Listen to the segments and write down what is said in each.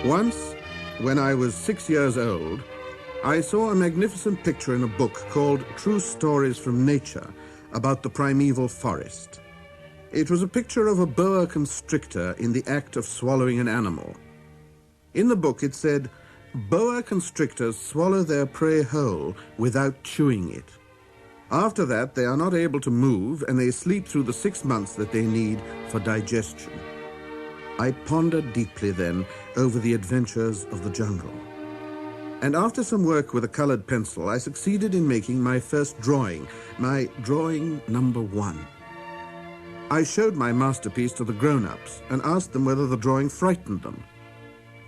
Once, when I was 6 years old, I saw a magnificent picture in a book called True Stories from Nature about the primeval forest. It was a picture of a boa constrictor in the act of swallowing an animal. In the book it said, boa constrictors swallow their prey whole without chewing it. After that, they are not able to move, and they sleep through the 6 months that they need for digestion. I pondered deeply then over the adventures of the jungle. And after some work with a colored pencil, I succeeded in making my first drawing, my drawing number 1. I showed my masterpiece to the grown-ups and asked them whether the drawing frightened them.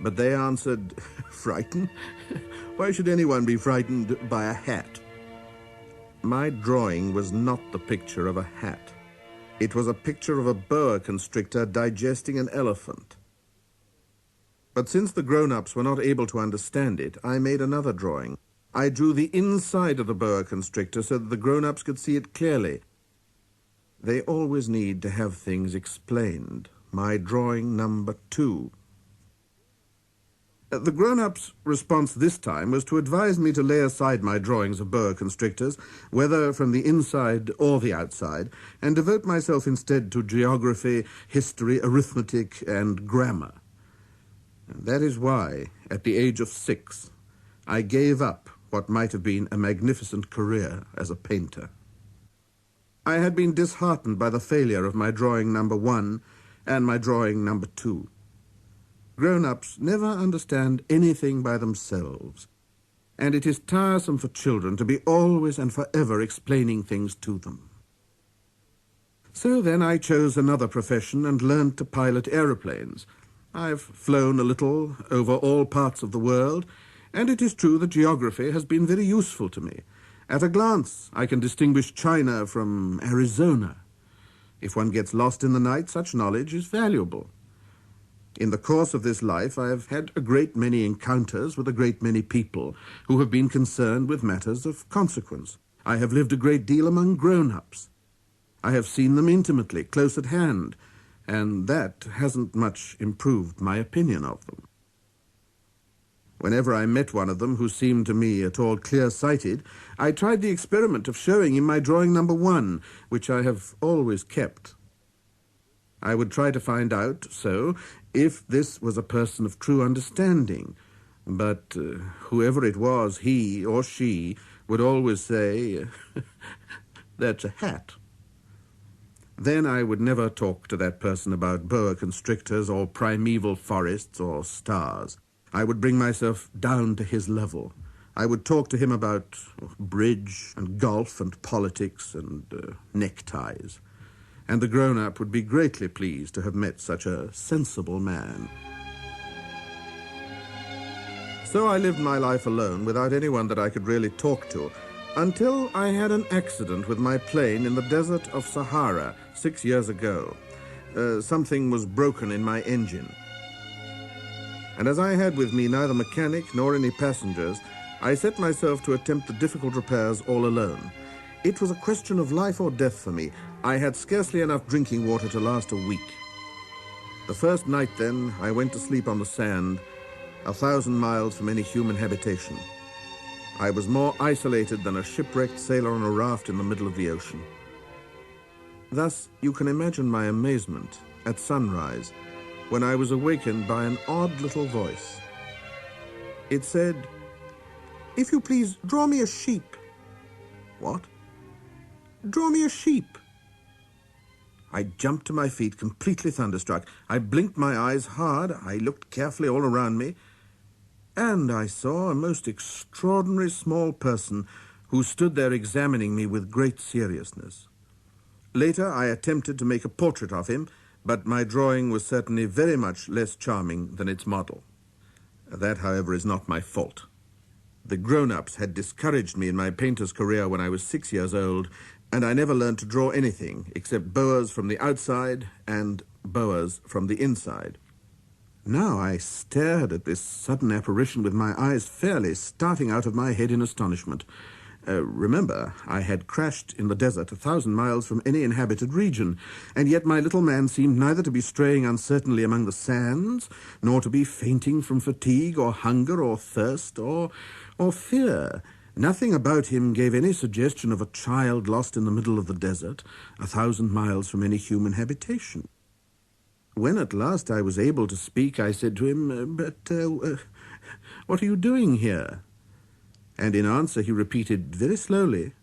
But they answered, frightened? Why should anyone be frightened by a hat? My drawing was not the picture of a hat. It was a picture of a boa constrictor digesting an elephant. But since the grown-ups were not able to understand it, I made another drawing. I drew the inside of the boa constrictor so that the grown-ups could see it clearly. They always need to have things explained. My drawing number 2. The grown-ups' response this time was to advise me to lay aside my drawings of boa constrictors, whether from the inside or the outside, and devote myself instead to geography, history, arithmetic, and grammar. That is why, at the age of 6, I gave up what might have been a magnificent career as a painter. I had been disheartened by the failure of my drawing number 1 and my drawing number 2. Grown-ups never understand anything by themselves, and it is tiresome for children to be always and forever explaining things to them. So then I chose another profession and learned to pilot aeroplanes. I've flown a little over all parts of the world, and it is true that geography has been very useful to me. At a glance, I can distinguish China from Arizona. If one gets lost in the night, such knowledge is valuable. In the course of this life, I have had a great many encounters with a great many people who have been concerned with matters of consequence. I have lived a great deal among grown-ups. I have seen them intimately, close at hand, and that hasn't much improved my opinion of them. Whenever I met one of them who seemed to me at all clear-sighted, I tried the experiment of showing him my drawing number 1, which I have always kept. I would try to find out, so, if this was a person of true understanding, but whoever it was, he or she, would always say, that's a hat. Then I would never talk to that person about boa constrictors or primeval forests or stars. I would bring myself down to his level. I would talk to him about bridge and golf and politics and neckties. And the grown-up would be greatly pleased to have met such a sensible man. So I lived my life alone without anyone that I could really talk to, until I had an accident with my plane in the desert of Sahara 6 years ago. Something was broken in my engine. And as I had with me neither mechanic nor any passengers, I set myself to attempt the difficult repairs all alone. It was a question of life or death for me. I had scarcely enough drinking water to last a week. The first night, then, I went to sleep on the sand, 1,000 miles from any human habitation. I was more isolated than a shipwrecked sailor on a raft in the middle of the ocean. Thus, you can imagine my amazement at sunrise when I was awakened by an odd little voice. It said, "If you please, draw me a sheep." What? Draw me a sheep. I jumped to my feet, completely thunderstruck. I blinked my eyes hard. I looked carefully all around me. And I saw a most extraordinary small person who stood there examining me with great seriousness. Later, I attempted to make a portrait of him, but my drawing was certainly very much less charming than its model. That, however, is not my fault. The grown-ups had discouraged me in my painter's career when I was 6 years old, and I never learned to draw anything except boas from the outside and boas from the inside. Now I stared at this sudden apparition with my eyes fairly starting out of my head in astonishment. Remember, I had crashed in the desert 1,000 miles from any inhabited region, and yet my little man seemed neither to be straying uncertainly among the sands, nor to be fainting from fatigue or hunger or thirst or fear. Nothing about him gave any suggestion of a child lost in the middle of the desert, 1,000 miles from any human habitation. When at last I was able to speak, I said to him, what are you doing here? And in answer he repeated very slowly,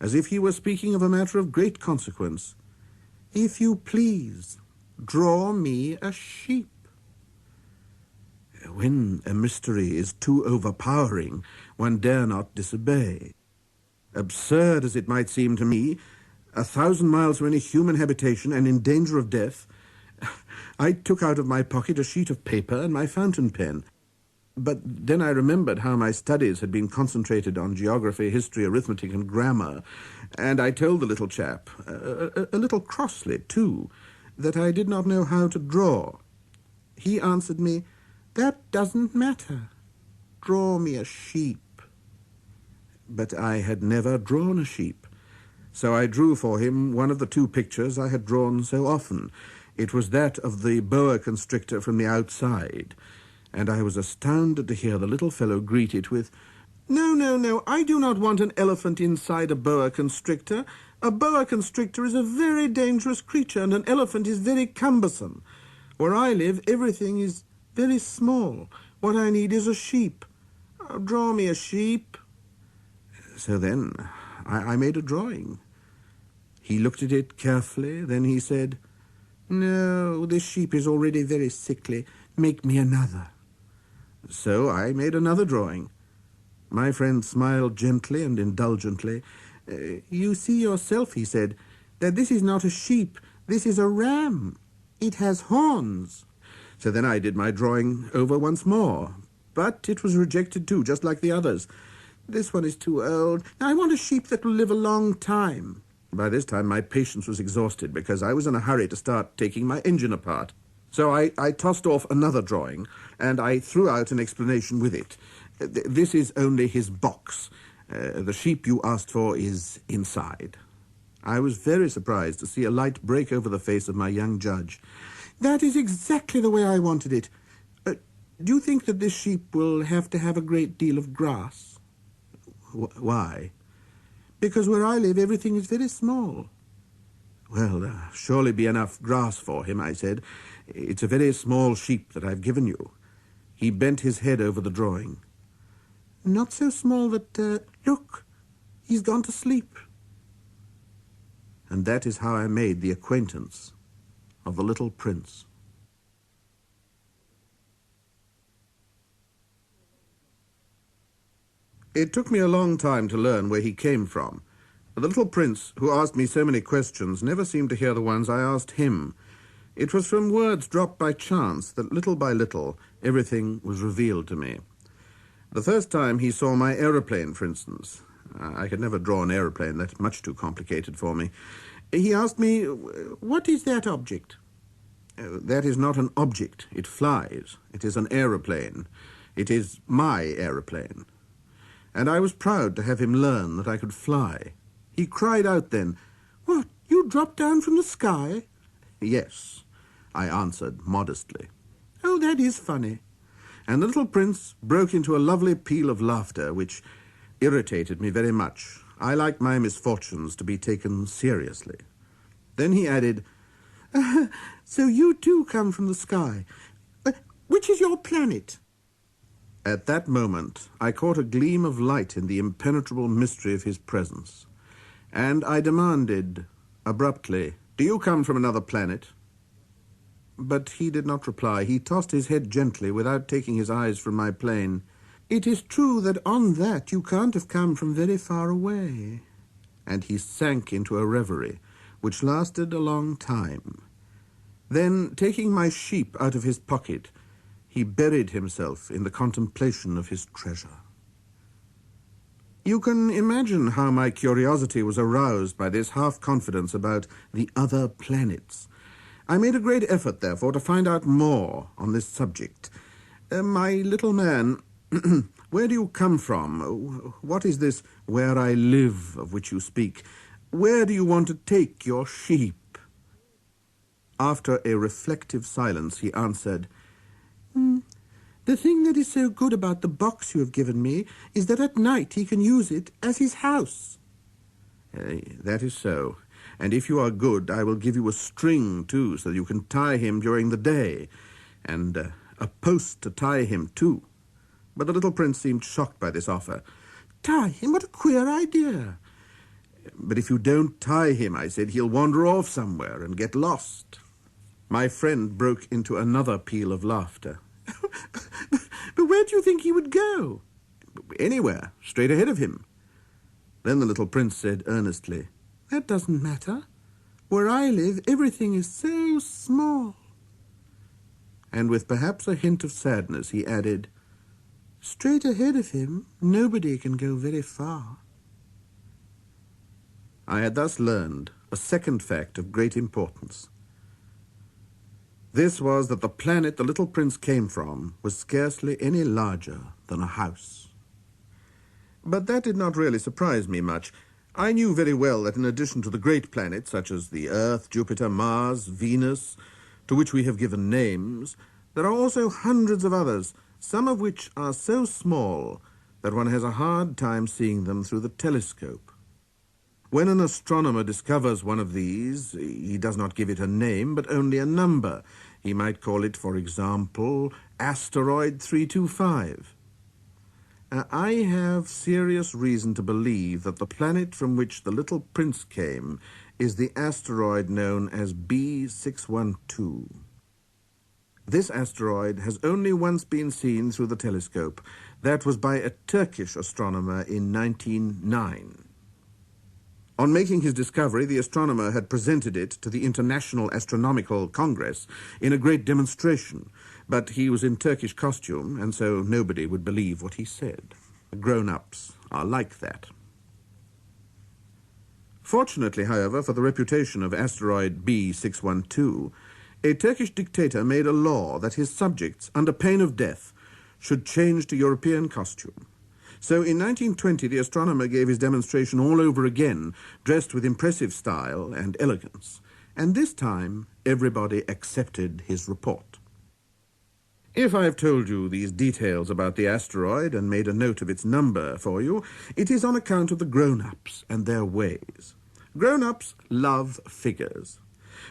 as if he were speaking of a matter of great consequence, "If you please, draw me a sheep." When a mystery is too overpowering, one dare not disobey. Absurd as it might seem to me, 1,000 miles from any human habitation and in danger of death, I took out of my pocket a sheet of paper and my fountain pen. But then I remembered how my studies had been concentrated on geography, history, arithmetic, and grammar, and I told the little chap, a little crossly, too, that I did not know how to draw. He answered me, "That doesn't matter. Draw me a sheep." But I had never drawn a sheep, so I drew for him one of the two pictures I had drawn so often. It was that of the boa constrictor from the outside, and I was astounded to hear the little fellow greet it with, No, I do not want an elephant inside a boa constrictor. A boa constrictor is a very dangerous creature, and an elephant is very cumbersome. Where I live, everything is very small. What I need is a sheep. Draw me a sheep." So then I made a drawing. He looked at it carefully, then he said, "No, this sheep is already very sickly. Make me another." So I made another drawing. My friend smiled gently and indulgently. "You see yourself," he said, "that this is not a sheep. This is a ram. It has horns." So then I did my drawing over once more. But it was rejected too, just like the others. "This one is too old. I want a sheep that will live a long time." By this time my patience was exhausted because I was in a hurry to start taking my engine apart. So I tossed off another drawing, and I threw out an explanation with it. "This is only his box. The sheep you asked for is inside." I was very surprised to see a light break over the face of my young judge. "That is exactly the way I wanted it. Do you think that this sheep will have to have a great deal of grass?" "Why?" "Because where I live, everything is very small." "Well, there'll surely be enough grass for him," I said. "It's a very small sheep that I've given you." He bent his head over the drawing. "Not so small that, look, he's gone to sleep." And that is how I made the acquaintance of the little prince. It took me a long time to learn where he came from. The little prince, who asked me so many questions, never seemed to hear the ones I asked him. It was from words dropped by chance that little by little everything was revealed to me. The first time he saw my aeroplane, for instance. I could never draw an aeroplane. That's much too complicated for me. He asked me, "What is that object?" "That is not an object. It flies. It is an aeroplane. It is my aeroplane." And I was proud to have him learn that I could fly. He cried out then, "What, you dropped down from the sky?" "Yes," I answered modestly. "Oh, that is funny." And the little prince broke into a lovely peal of laughter, which irritated me very much. I like my misfortunes to be taken seriously. Then he added, "So you too come from the sky. Which is your planet?" At that moment, I caught a gleam of light in the impenetrable mystery of his presence, and I demanded, abruptly, "Do you come from another planet?" But he did not reply. He tossed his head gently without taking his eyes from my plane. "It is true that on that you can't have come from very far away." And he sank into a reverie, which lasted a long time. Then, taking my sheep out of his pocket, he buried himself in the contemplation of his treasure. You can imagine how my curiosity was aroused by this half-confidence about the other planets. I made a great effort, therefore, to find out more on this subject. My little man Where do you come from? What is this where I live of which you speak? Where do you want to take your sheep? After a reflective silence, he answered, The thing that is so good about the box you have given me is that at night he can use it as his house. That is so. And if you are good, I will give you a string, too, so that you can tie him during the day, and a post to tie him, too. But the little prince seemed shocked by this offer. Tie him? What a queer idea. But if you don't tie him, I said, he'll wander off somewhere and get lost. My friend broke into another peal of laughter. But where do you think he would go? Anywhere, straight ahead of him. Then the little prince said earnestly, That doesn't matter. Where I live, everything is so small. And with perhaps a hint of sadness, he added, Straight ahead of him, nobody can go very far. I had thus learned a second fact of great importance. This was that the planet the little prince came from was scarcely any larger than a house. But that did not really surprise me much. I knew very well that in addition to the great planets, such as the Earth, Jupiter, Mars, Venus, to which we have given names, there are also hundreds of others, some of which are so small that one has a hard time seeing them through the telescope. When an astronomer discovers one of these, he does not give it a name, but only a number. He might call it, for example, asteroid 325. I have serious reason to believe that the planet from which the little prince came is the asteroid known as B612. This asteroid has only once been seen through the telescope. That was by a Turkish astronomer in 1909. On making his discovery, the astronomer had presented it to the International Astronomical Congress in a great demonstration, but he was in Turkish costume, and so nobody would believe what he said. Grown-ups are like that. Fortunately, however, for the reputation of asteroid B612, a Turkish dictator made a law that his subjects, under pain of death, should change to European costume. So in 1920, the astronomer gave his demonstration all over again, dressed with impressive style and elegance. And this time, everybody accepted his report. If I have told you these details about the asteroid and made a note of its number for you, it is on account of the grown-ups and their ways. Grown-ups love figures.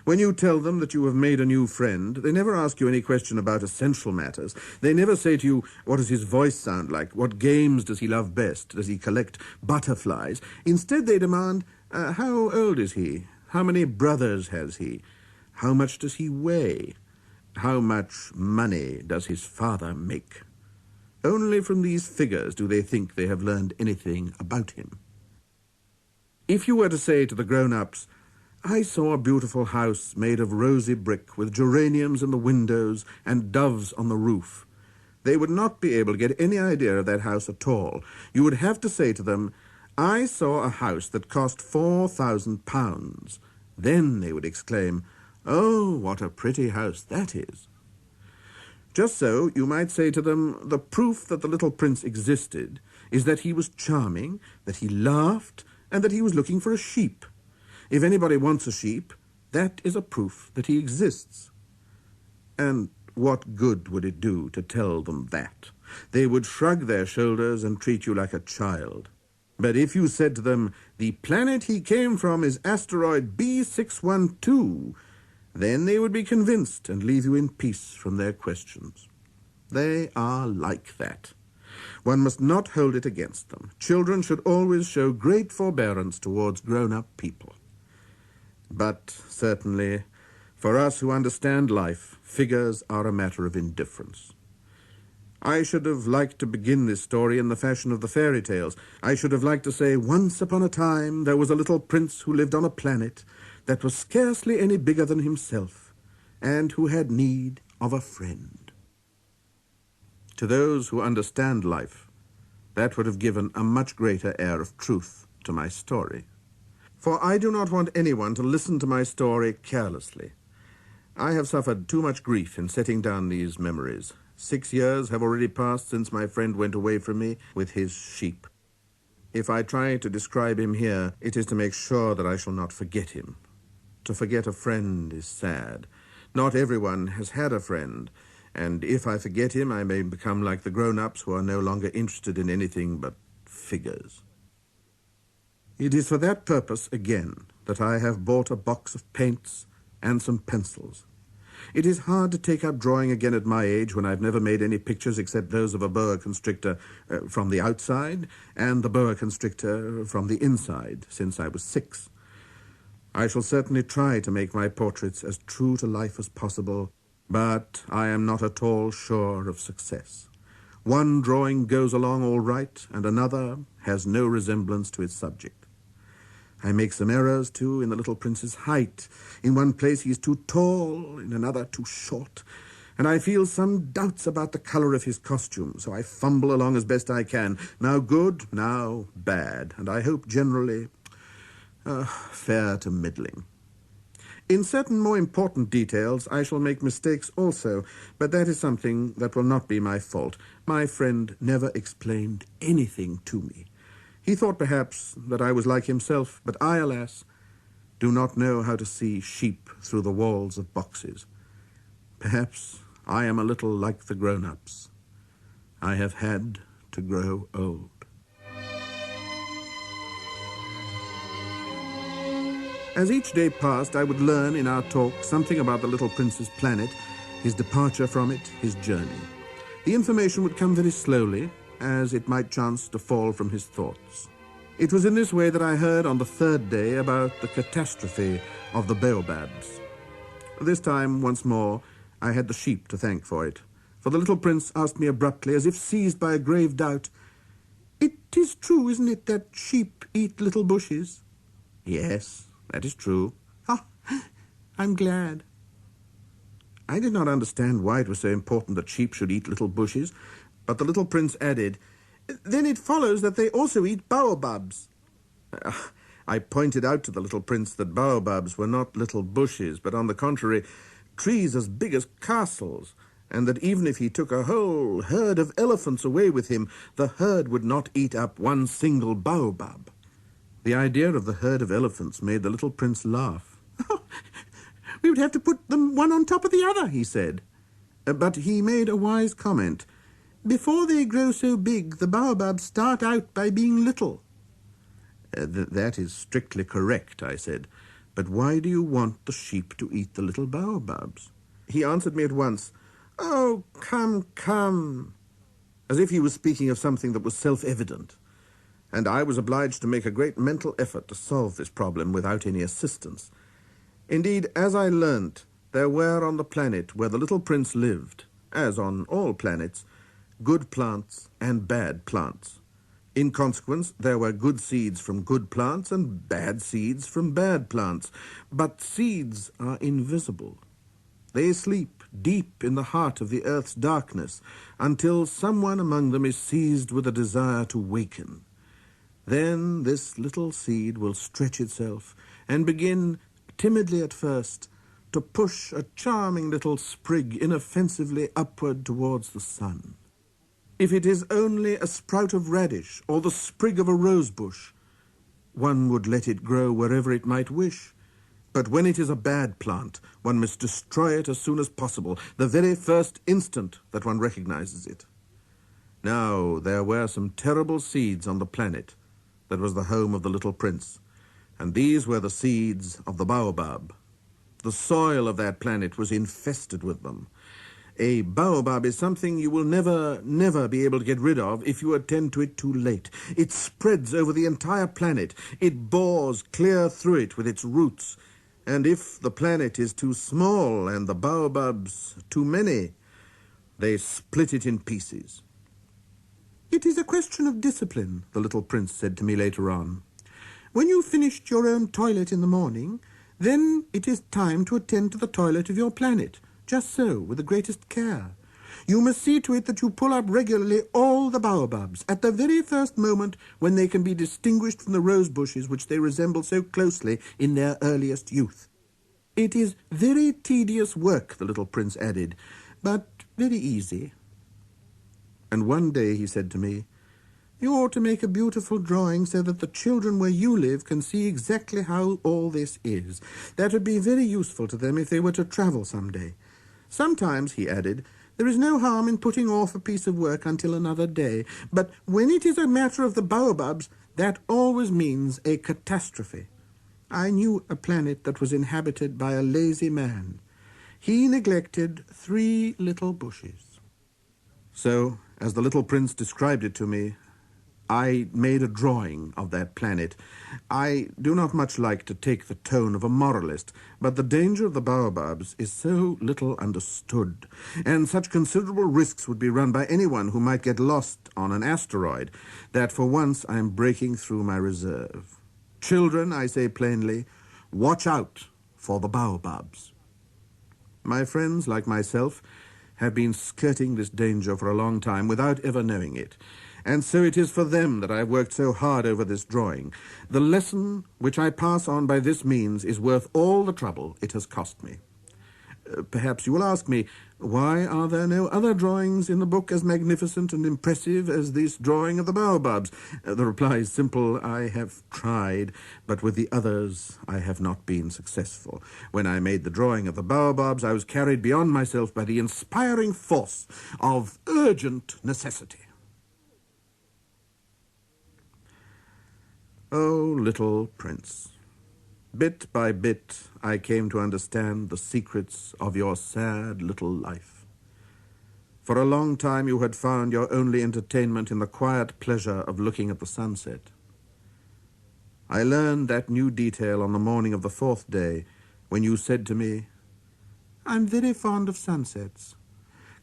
When you tell them that you have made a new friend, they never ask you any question about essential matters. They never say to you, what does his voice sound like? What games does he love best? Does he collect butterflies? Instead, they demand, how old is he? How many brothers has he? How much does he weigh? How much money does his father make? Only from these figures do they think they have learned anything about him. If you were to say to the grown-ups, I saw a beautiful house made of rosy brick with geraniums in the windows and doves on the roof, they would not be able to get any idea of that house at all. You would have to say to them, I saw a house that cost £4,000. Then they would exclaim, Oh, what a pretty house that is. Just so, you might say to them, the proof that the little prince existed is that he was charming, that he laughed, and that he was looking for a sheep. If anybody wants a sheep, that is a proof that he exists. And what good would it do to tell them that? They would shrug their shoulders and treat you like a child. But if you said to them, the planet he came from is asteroid B612, then they would be convinced and leave you in peace from their questions. They are like that. One must not hold it against them. Children should always show great forbearance towards grown-up people. But certainly, for us who understand life, figures are a matter of indifference. I should have liked to begin this story in the fashion of the fairy tales. I should have liked to say, once upon a time there was a little prince who lived on a planet that was scarcely any bigger than himself, and who had need of a friend. To those who understand life, that would have given a much greater air of truth to my story. For I do not want anyone to listen to my story carelessly. I have suffered too much grief in setting down these memories, 6 years have already passed since my friend went away from me with his sheep. If I try to describe him here, it is to make sure that I shall not forget him. To forget a friend is sad. Not everyone has had a friend, and if I forget him, I may become like the grown-ups who are no longer interested in anything but figures. It is for that purpose, again, that I have bought a box of paints and some pencils. It is hard to take up drawing again at my age when I've never made any pictures except those of a boa constrictor from the outside and the boa constrictor from the inside since I was 6. I shall certainly try to make my portraits as true to life as possible, but I am not at all sure of success. One drawing goes along all right, and another has no resemblance to its subject. I make some errors, too, in the little prince's height. In one place he is too tall, in another too short, and I feel some doubts about the color of his costume, so I fumble along as best I can, now good, now bad, and I hope generally fair to middling. In certain more important details I shall make mistakes also, but that is something that will not be my fault. My friend never explained anything to me. He thought perhaps that I was like himself, but I, alas, do not know how to see sheep through the walls of boxes. Perhaps I am a little like the grown-ups. I have had to grow old. As each day passed, I would learn in our talk something about the little prince's planet, his departure from it, his journey. The information would come very slowly, as it might chance to fall from his thoughts. It was in this way that I heard on the 3rd day about the catastrophe of the baobabs. This time, once more, I had the sheep to thank for it, for the little prince asked me abruptly, as if seized by a grave doubt, "It is true, isn't it, that sheep eat little bushes?" "Yes, that is true." "Ah, I'm glad." I did not understand why it was so important that sheep should eat little bushes, but the little prince added, "Then it follows that they also eat baobabs." I pointed out to the little prince that baobabs were not little bushes, but on the contrary, trees as big as castles, and that even if he took a whole herd of elephants away with him, the herd would not eat up one single baobab. The idea of the herd of elephants made the little prince laugh. "We would have to put them one on top of the other," he said. But he made a wise comment. "Before they grow so big, the baobabs start out by being little." That is strictly correct," I said. "But why do you want the sheep to eat the little baobabs?" He answered me at once, "Oh, come," as if he was speaking of something that was self-evident. And I was obliged to make a great mental effort to solve this problem without any assistance. Indeed, as I learnt, there were on the planet where the little prince lived, as on all planets, good plants and bad plants. In consequence, there were good seeds from good plants and bad seeds from bad plants. But seeds are invisible. They sleep deep in the heart of the earth's darkness until someone among them is seized with a desire to waken. Then this little seed will stretch itself and begin, timidly at first, to push a charming little sprig inoffensively upward towards the sun. If it is only a sprout of radish or the sprig of a rose bush, one would let it grow wherever it might wish. But when it is a bad plant, one must destroy it as soon as possible, the very first instant that one recognizes it. Now, there were some terrible seeds on the planet that was the home of the little prince, and these were the seeds of the baobab. The soil of that planet was infested with them. A baobab is something you will never be able to get rid of if you attend to it too late. It spreads over the entire planet. It bores clear through it with its roots. And if the planet is too small and the baobabs too many, they split it in pieces. "It is a question of discipline," the little prince said to me later on. "When you've finished your own toilet in the morning, then it is time to attend to the toilet of your planet. Just so, with the greatest care. You must see to it that you pull up regularly all the baobabs at the very first moment when they can be distinguished from the rose bushes which they resemble so closely in their earliest youth. It is very tedious work," the little prince added, "but very easy. And one day he said to me, "You ought to make a beautiful drawing so that the children where you live can see exactly how all this is. That would be very useful to them if they were to travel some day. Sometimes," he added, "there is no harm in putting off a piece of work until another day. But when it is a matter of the baobabs, that always means a catastrophe. I knew a planet that was inhabited by a lazy man. He neglected 3 little bushes." So, as the little prince described it to me, I made a drawing of that planet. I do not much like to take the tone of a moralist, but the danger of the baobabs is so little understood, and such considerable risks would be run by anyone who might get lost on an asteroid, that for once I am breaking through my reserve. Children, I say plainly, watch out for the baobabs. My friends, like myself, have been skirting this danger for a long time without ever knowing it. And so it is for them that I have worked so hard over this drawing. The lesson which I pass on by this means is worth all the trouble it has cost me. Perhaps you will ask me, why are there no other drawings in the book as magnificent and impressive as this drawing of the baobabs? The reply is simple. I have tried, but with the others I have not been successful. When I made the drawing of the baobabs, I was carried beyond myself by the inspiring force of urgent necessity. Oh, little prince, bit by bit I came to understand the secrets of your sad little life. For a long time you had found your only entertainment in the quiet pleasure of looking at the sunset. I learned that new detail on the morning of the 4th day, when you said to me, "I'm very fond of sunsets.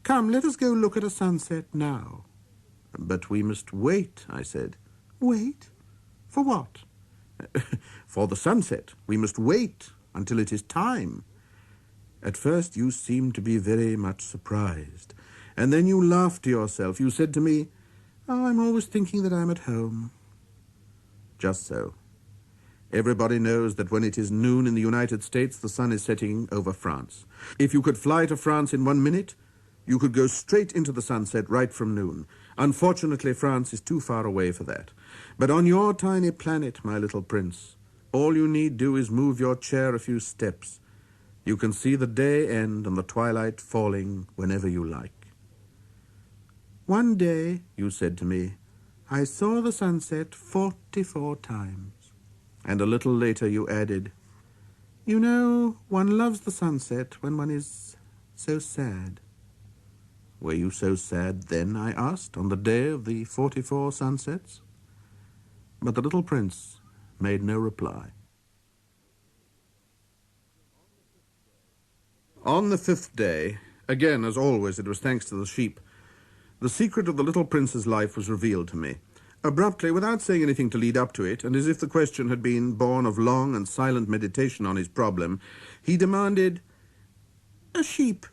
Come, let us go look at a sunset now." "But we must wait," I said. "Wait? For what?" "For the sunset. We must wait until it is time." At first you seemed to be very much surprised, and then you laughed to yourself. You said to me, "Oh, I'm always thinking that I'm at home." Just so. Everybody knows that when it is noon in the United States, the sun is setting over France. If you could fly to France in 1 minute, you could go straight into the sunset right from noon. Unfortunately, France is too far away for that. But on your tiny planet, my little prince, all you need do is move your chair a few steps. You can see the day end and the twilight falling whenever you like. "One day," you said to me, "I saw the sunset 44 times. And a little later you added, "You know, one loves the sunset when one is so sad." "Were you so sad then," I asked, "on the day of the 44 sunsets?" But the little prince made no reply. On the 5th day, again, as always, it was thanks to the sheep, the secret of the little prince's life was revealed to me. Abruptly, without saying anything to lead up to it, and as if the question had been born of long and silent meditation on his problem, he demanded, "A sheep,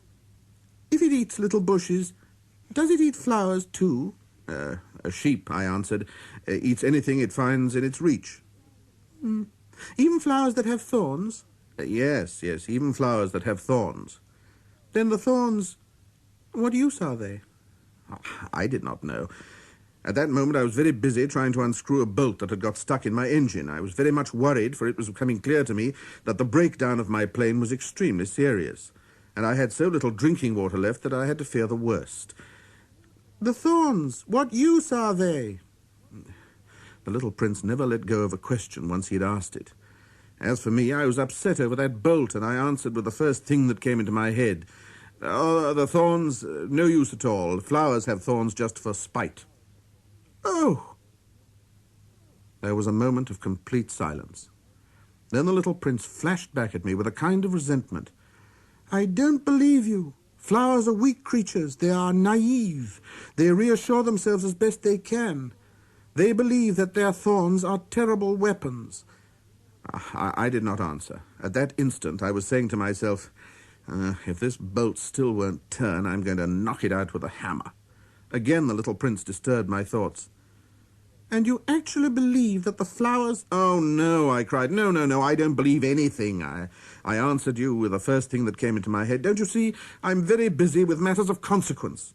if it eats little bushes, does it eat flowers too?" A sheep," I answered, "eats anything it finds in its reach." "Even flowers that have thorns?" Yes, even flowers that have thorns." "Then the thorns, what use are they?" I did not know. At that moment I was very busy trying to unscrew a bolt that had got stuck in my engine. I was very much worried, for it was becoming clear to me that the breakdown of my plane was extremely serious, and I had so little drinking water left that I had to fear the worst. "The thorns, what use are they?" The little prince never let go of a question once he had asked it. As for me, I was upset over that bolt, and I answered with the first thing that came into my head. "Oh, the thorns, no use at all. Flowers have thorns just for spite." "Oh!" There was a moment of complete silence. Then the little prince flashed back at me with a kind of resentment. "I don't believe you. Flowers are weak creatures. They are naive. They reassure themselves as best they can. They believe that their thorns are terrible weapons." I did not answer. At that instant I was saying to myself, if this bolt still won't turn, I'm going to knock it out with a hammer. Again the little prince disturbed my thoughts. "And you actually believe that the flowers—" "Oh, no," I cried. No, I don't believe anything. I answered you with the first thing that came into my head. Don't you see, I'm very busy with matters of consequence."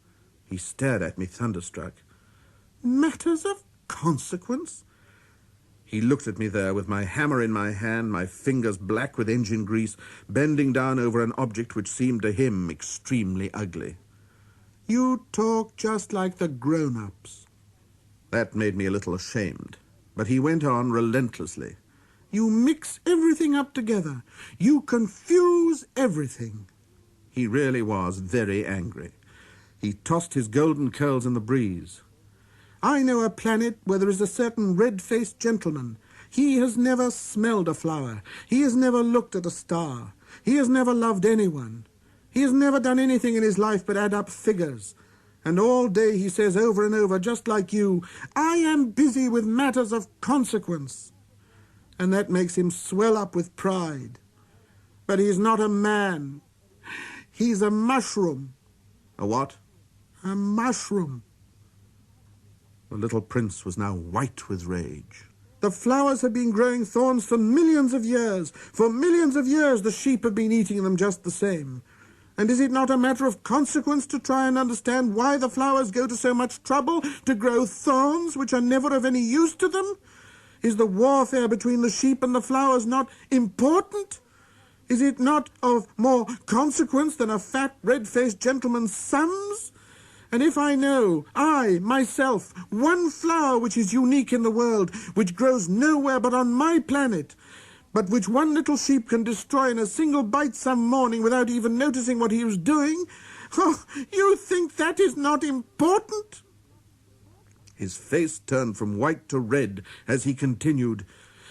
He stared at me, thunderstruck. Matters of consequence? He looked at me there with my hammer in my hand, my fingers black with engine grease, bending down over an object which seemed to him extremely ugly. You talk just like the grown-ups. That made me a little ashamed, but he went on relentlessly. You mix everything up together. You confuse everything. He really was very angry. He tossed his golden curls in the breeze. I know a planet where there is a certain red-faced gentleman. He has never smelled a flower. He has never looked at a star. He has never loved anyone. He has never done anything in his life but add up figures. And all day he says over and over, just like you, I am busy with matters of consequence. And that makes him swell up with pride. But he's not a man. He's a mushroom. A what? A mushroom. The little prince was now white with rage. The flowers have been growing thorns for millions of years. For millions of years the sheep have been eating them just the same. And is it not a matter of consequence to try and understand why the flowers go to so much trouble to grow thorns which are never of any use to them? Is the warfare between the sheep and the flowers not important? Is it not of more consequence than a fat, red-faced gentleman's sums? And if I know, I, myself, one flower which is unique in the world, which grows nowhere but on my planet, but which one little sheep can destroy in a single bite some morning without even noticing what he was doing, oh, you think that is not important? His face turned from white to red as he continued,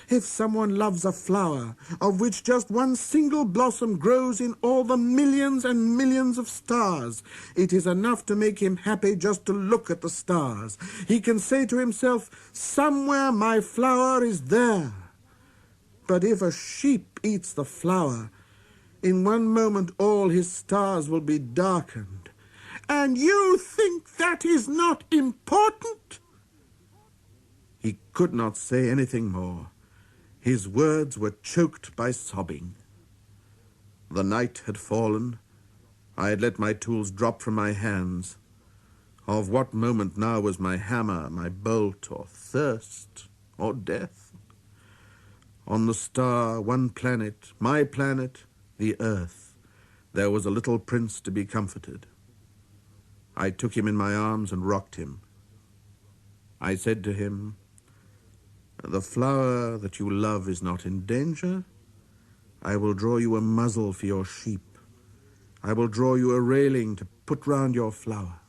if someone loves a flower, of which just one single blossom grows in all the millions and millions of stars, it is enough to make him happy just to look at the stars. He can say to himself, somewhere my flower is there. But if a sheep eats the flower, in one moment all his stars will be darkened. And you think that is not important? He could not say anything more. His words were choked by sobbing. The night had fallen. I had let my tools drop from my hands. Of what moment now was my hammer, my bolt, or thirst, or death? On the star, one planet, my planet, the earth, there was a little prince to be comforted. I took him in my arms and rocked him. I said to him, the flower that you love is not in danger. I will draw you a muzzle for your sheep. I will draw you a railing to put round your flower.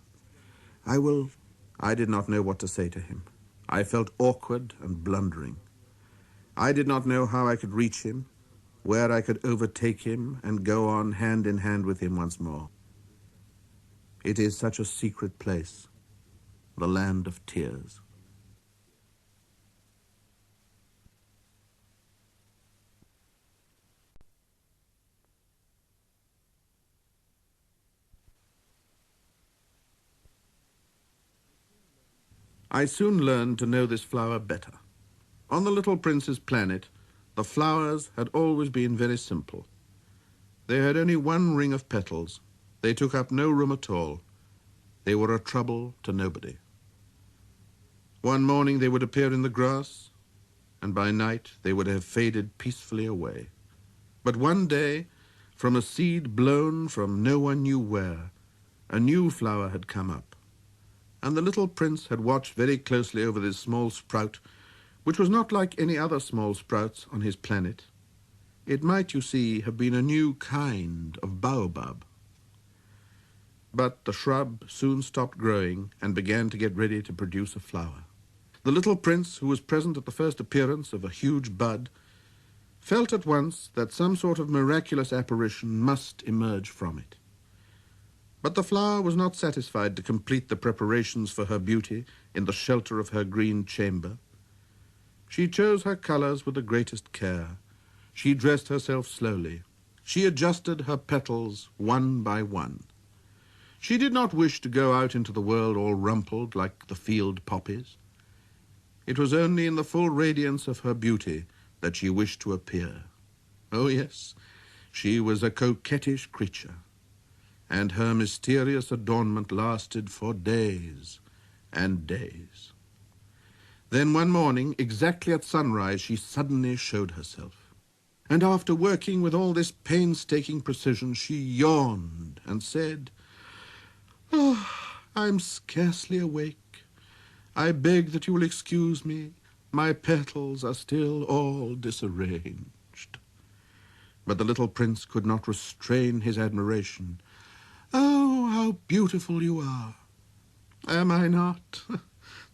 I did not know what to say to him. I felt awkward and blundering. I did not know how I could reach him, where I could overtake him and go on hand in hand with him once more. It is such a secret place, the land of tears. I soon learned to know this flower better. On the little prince's planet, the flowers had always been very simple. They had only one ring of petals. They took up no room at all. They were a trouble to nobody. One morning they would appear in the grass, and by night they would have faded peacefully away. But one day, from a seed blown from no one knew where, a new flower had come up. And the little prince had watched very closely over this small sprout, which was not like any other small sprouts on his planet. It might, you see, have been a new kind of baobab. But the shrub soon stopped growing and began to get ready to produce a flower. The little prince, who was present at the first appearance of a huge bud, felt at once that some sort of miraculous apparition must emerge from it. But the flower was not satisfied to complete the preparations for her beauty in the shelter of her green chamber. She chose her colors with the greatest care. She dressed herself slowly. She adjusted her petals one by one. She did not wish to go out into the world all rumpled like the field poppies. It was only in the full radiance of her beauty that she wished to appear. Oh yes, she was a coquettish creature. and her mysterious adornment lasted for days and days. Then one morning, exactly at sunrise, she suddenly showed herself. And after working with all this painstaking precision, she yawned and said, "Oh, I'm scarcely awake. I beg that you will excuse me. My petals are still all disarranged." But the little prince could not restrain his admiration. "Oh, how beautiful you are!" "Am I not?"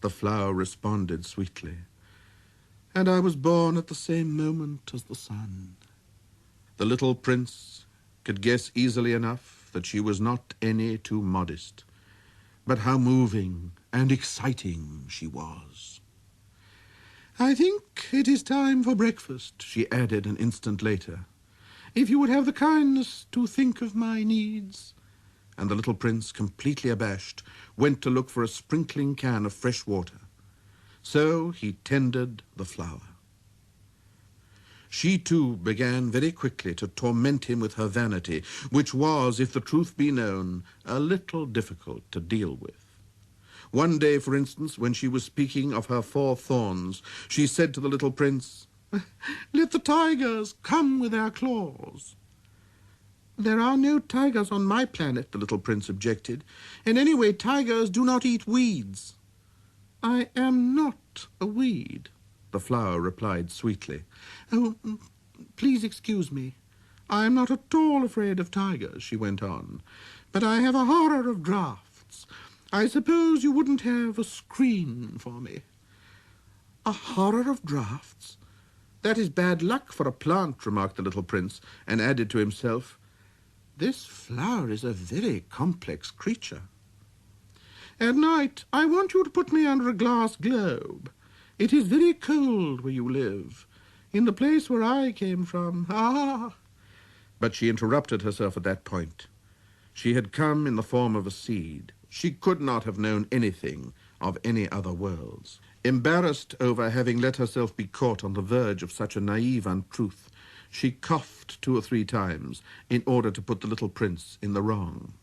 the flower responded sweetly. "And I was born at the same moment as the sun." The little prince could guess easily enough that she was not any too modest, but how moving and exciting she was. "I think it is time for breakfast," she added an instant later. "If you would have the kindness to think of my needs." And the little prince, completely abashed, went to look for a sprinkling can of fresh water. So he tended the flower. She too began very quickly to torment him with her vanity, which was, if the truth be known, a little difficult to deal with. One day, for instance, when she was speaking of her 4 thorns, she said to the little prince, "Let the tigers come with their claws." "There are no tigers on my planet," the little prince objected, "and anyway, tigers do not eat weeds." "I am not a weed," the flower replied sweetly. "Oh, please excuse me. I am not at all afraid of tigers," she went on, "but I have a horror of draughts. I suppose you wouldn't have a screen for me." "A horror of draughts? That is bad luck for a plant," remarked the little prince, and added to himself, "This flower is a very complex creature." "At night, I want you to put me under a glass globe. It is very cold where you live. In the place where I came from, ah!" But she interrupted herself at that point. She had come in the form of a seed. She could not have known anything of any other worlds. Embarrassed over having let herself be caught on the verge of such a naive untruth, she coughed 2 or 3 times in order to put the little prince in the wrong.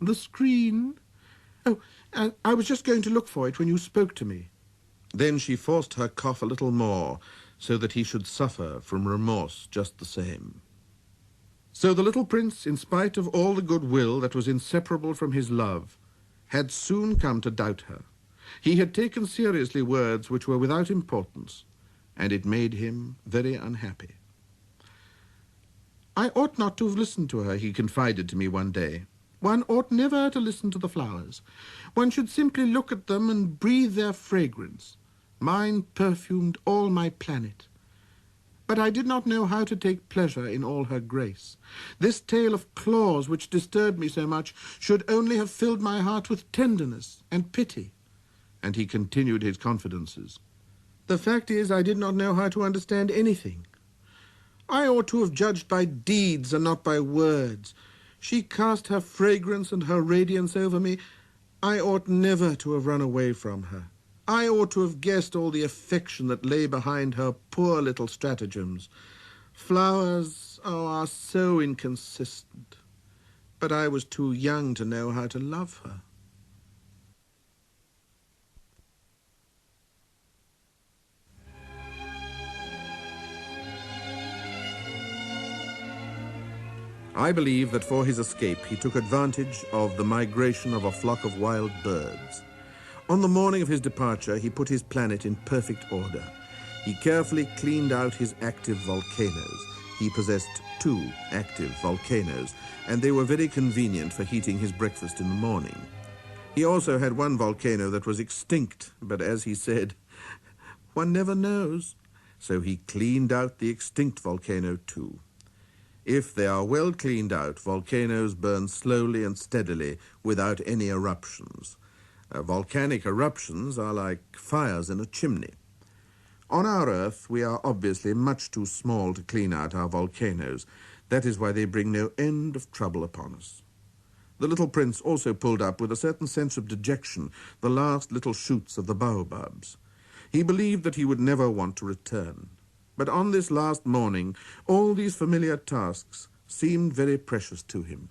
"The screen? Oh, I was just going to look for it when you spoke to me." Then she forced her cough a little more, so that he should suffer from remorse just the same. So the little prince, in spite of all the goodwill that was inseparable from his love, had soon come to doubt her. He had taken seriously words which were without importance, and it made him very unhappy. "I ought not to have listened to her," he confided to me one day. "One ought never to listen to the flowers. One should simply look at them and breathe their fragrance. Mine perfumed all my planet. But I did not know how to take pleasure in all her grace. This tale of claws which disturbed me so much should only have filled my heart with tenderness and pity." And he continued his confidences. "The fact is, I did not know how to understand anything. I ought to have judged by deeds and not by words. She cast her fragrance and her radiance over me. I ought never to have run away from her. I ought to have guessed all the affection that lay behind her poor little stratagems. Flowers, are so inconsistent. But I was too young to know how to love her." I believe that for his escape he took advantage of the migration of a flock of wild birds. On the morning of his departure, he put his planet in perfect order. He carefully cleaned out his active volcanoes. He possessed 2 active volcanoes, and they were very convenient for heating his breakfast in the morning. He also had 1 volcano that was extinct, but as he said, one never knows. So he cleaned out the extinct volcano too. If they are well cleaned out, volcanoes burn slowly and steadily without any eruptions. Volcanic eruptions are like fires in a chimney. On our Earth, we are obviously much too small to clean out our volcanoes. That is why they bring no end of trouble upon us. The little prince also pulled up with a certain sense of dejection the last little shoots of the baobabs. He believed that he would never want to return. But on this last morning, all these familiar tasks seemed very precious to him.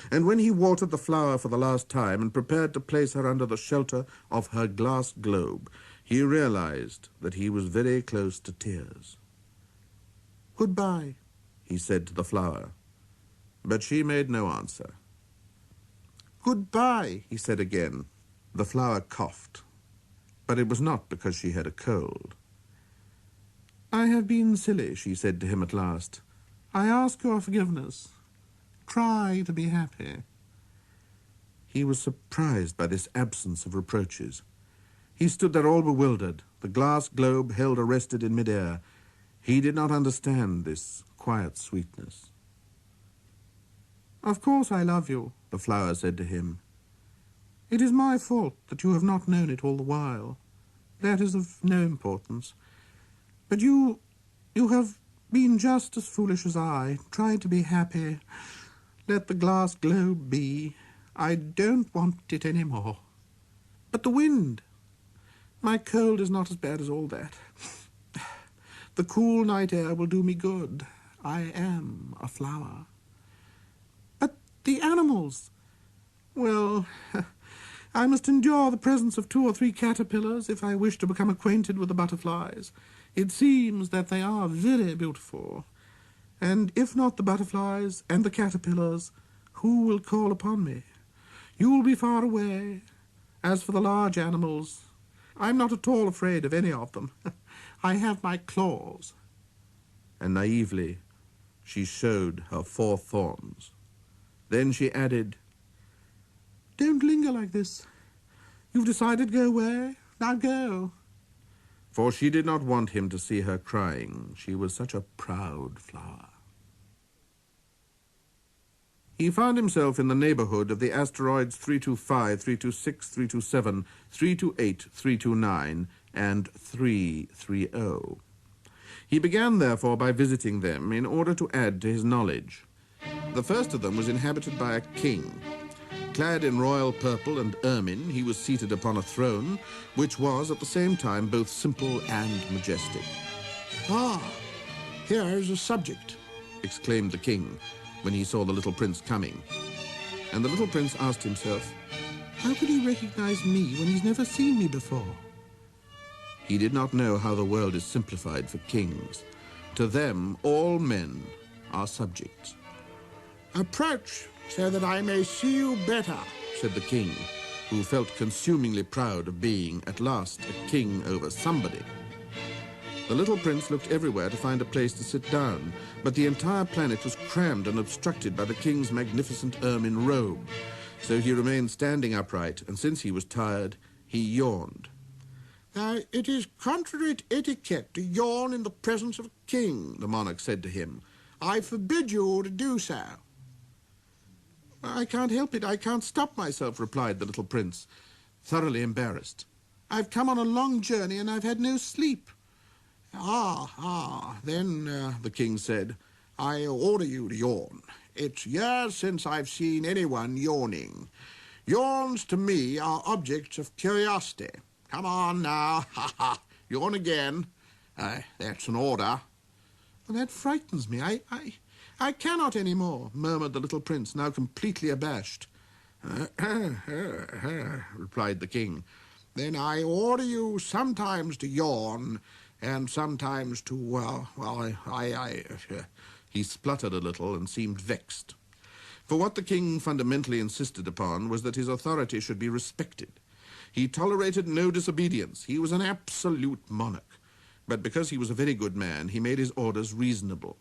And when he watered the flower for the last time and prepared to place her under the shelter of her glass globe, he realized that he was very close to tears. "Goodbye," he said to the flower, but she made no answer. "Goodbye," he said again. The flower coughed, but it was not because she had a cold. "I have been silly," she said to him at last. "I ask your forgiveness. Try to be happy." He was surprised by this absence of reproaches. He stood there all bewildered, the glass globe held arrested in midair. He did not understand this quiet sweetness. "Of course I love you," the flower said to him. "It is my fault that you have not known it all the while. That is of no importance. But you have been just as foolish as I. Try to be happy. Let the glass globe be. I don't want it any more. But the wind. My cold is not as bad as all that. The cool night air will do me good. I am a flower. But the animals. Well, I must endure the presence of 2 or 3 caterpillars if I wish to become acquainted with the butterflies. It seems that they are very beautiful. And if not the butterflies and the caterpillars, who will call upon me? You will be far away. As for the large animals, I'm not at all afraid of any of them. I have my claws." And naively, she showed her 4 thorns. Then she added, "Don't linger like this. You've decided to go away. Now go." For she did not want him to see her crying. She was such a proud flower. He found himself in the neighborhood of the asteroids 325, 326, 327, 328, 329, and 330. He began, therefore, by visiting them in order to add to his knowledge. The first of them was inhabited by a king. Clad in royal purple and ermine, he was seated upon a throne, which was at the same time both simple and majestic. "Ah, here is a subject," exclaimed the king when he saw the little prince coming. And the little prince asked himself, how could he recognize me when he's never seen me before? He did not know how the world is simplified for kings. To them, all men are subjects. "Approach, so that I may see you better," said the king, who felt consumingly proud of being, at last, a king over somebody. The little prince looked everywhere to find a place to sit down, but the entire planet was crammed and obstructed by the king's magnificent ermine robe. So he remained standing upright, and since he was tired, he yawned. "Now, it is contrary to etiquette to yawn in the presence of a king," the monarch said to him. "I forbid you to do so." "I can't help it. I can't stop myself," replied the little prince, thoroughly embarrassed. "I've come on a long journey, and I've had no sleep." Then the king said, "I order you to yawn. It's years since I've seen anyone yawning. Yawns to me are objects of curiosity. Come on now, yawn again. That's an order." "That frightens me. I cannot any more," murmured the little prince, now completely abashed. Replied the king. "Then I order you sometimes to yawn, and sometimes to, He spluttered a little and seemed vexed. For what the king fundamentally insisted upon was that his authority should be respected. He tolerated no disobedience. He was an absolute monarch. But because he was a very good man, he made his orders reasonable.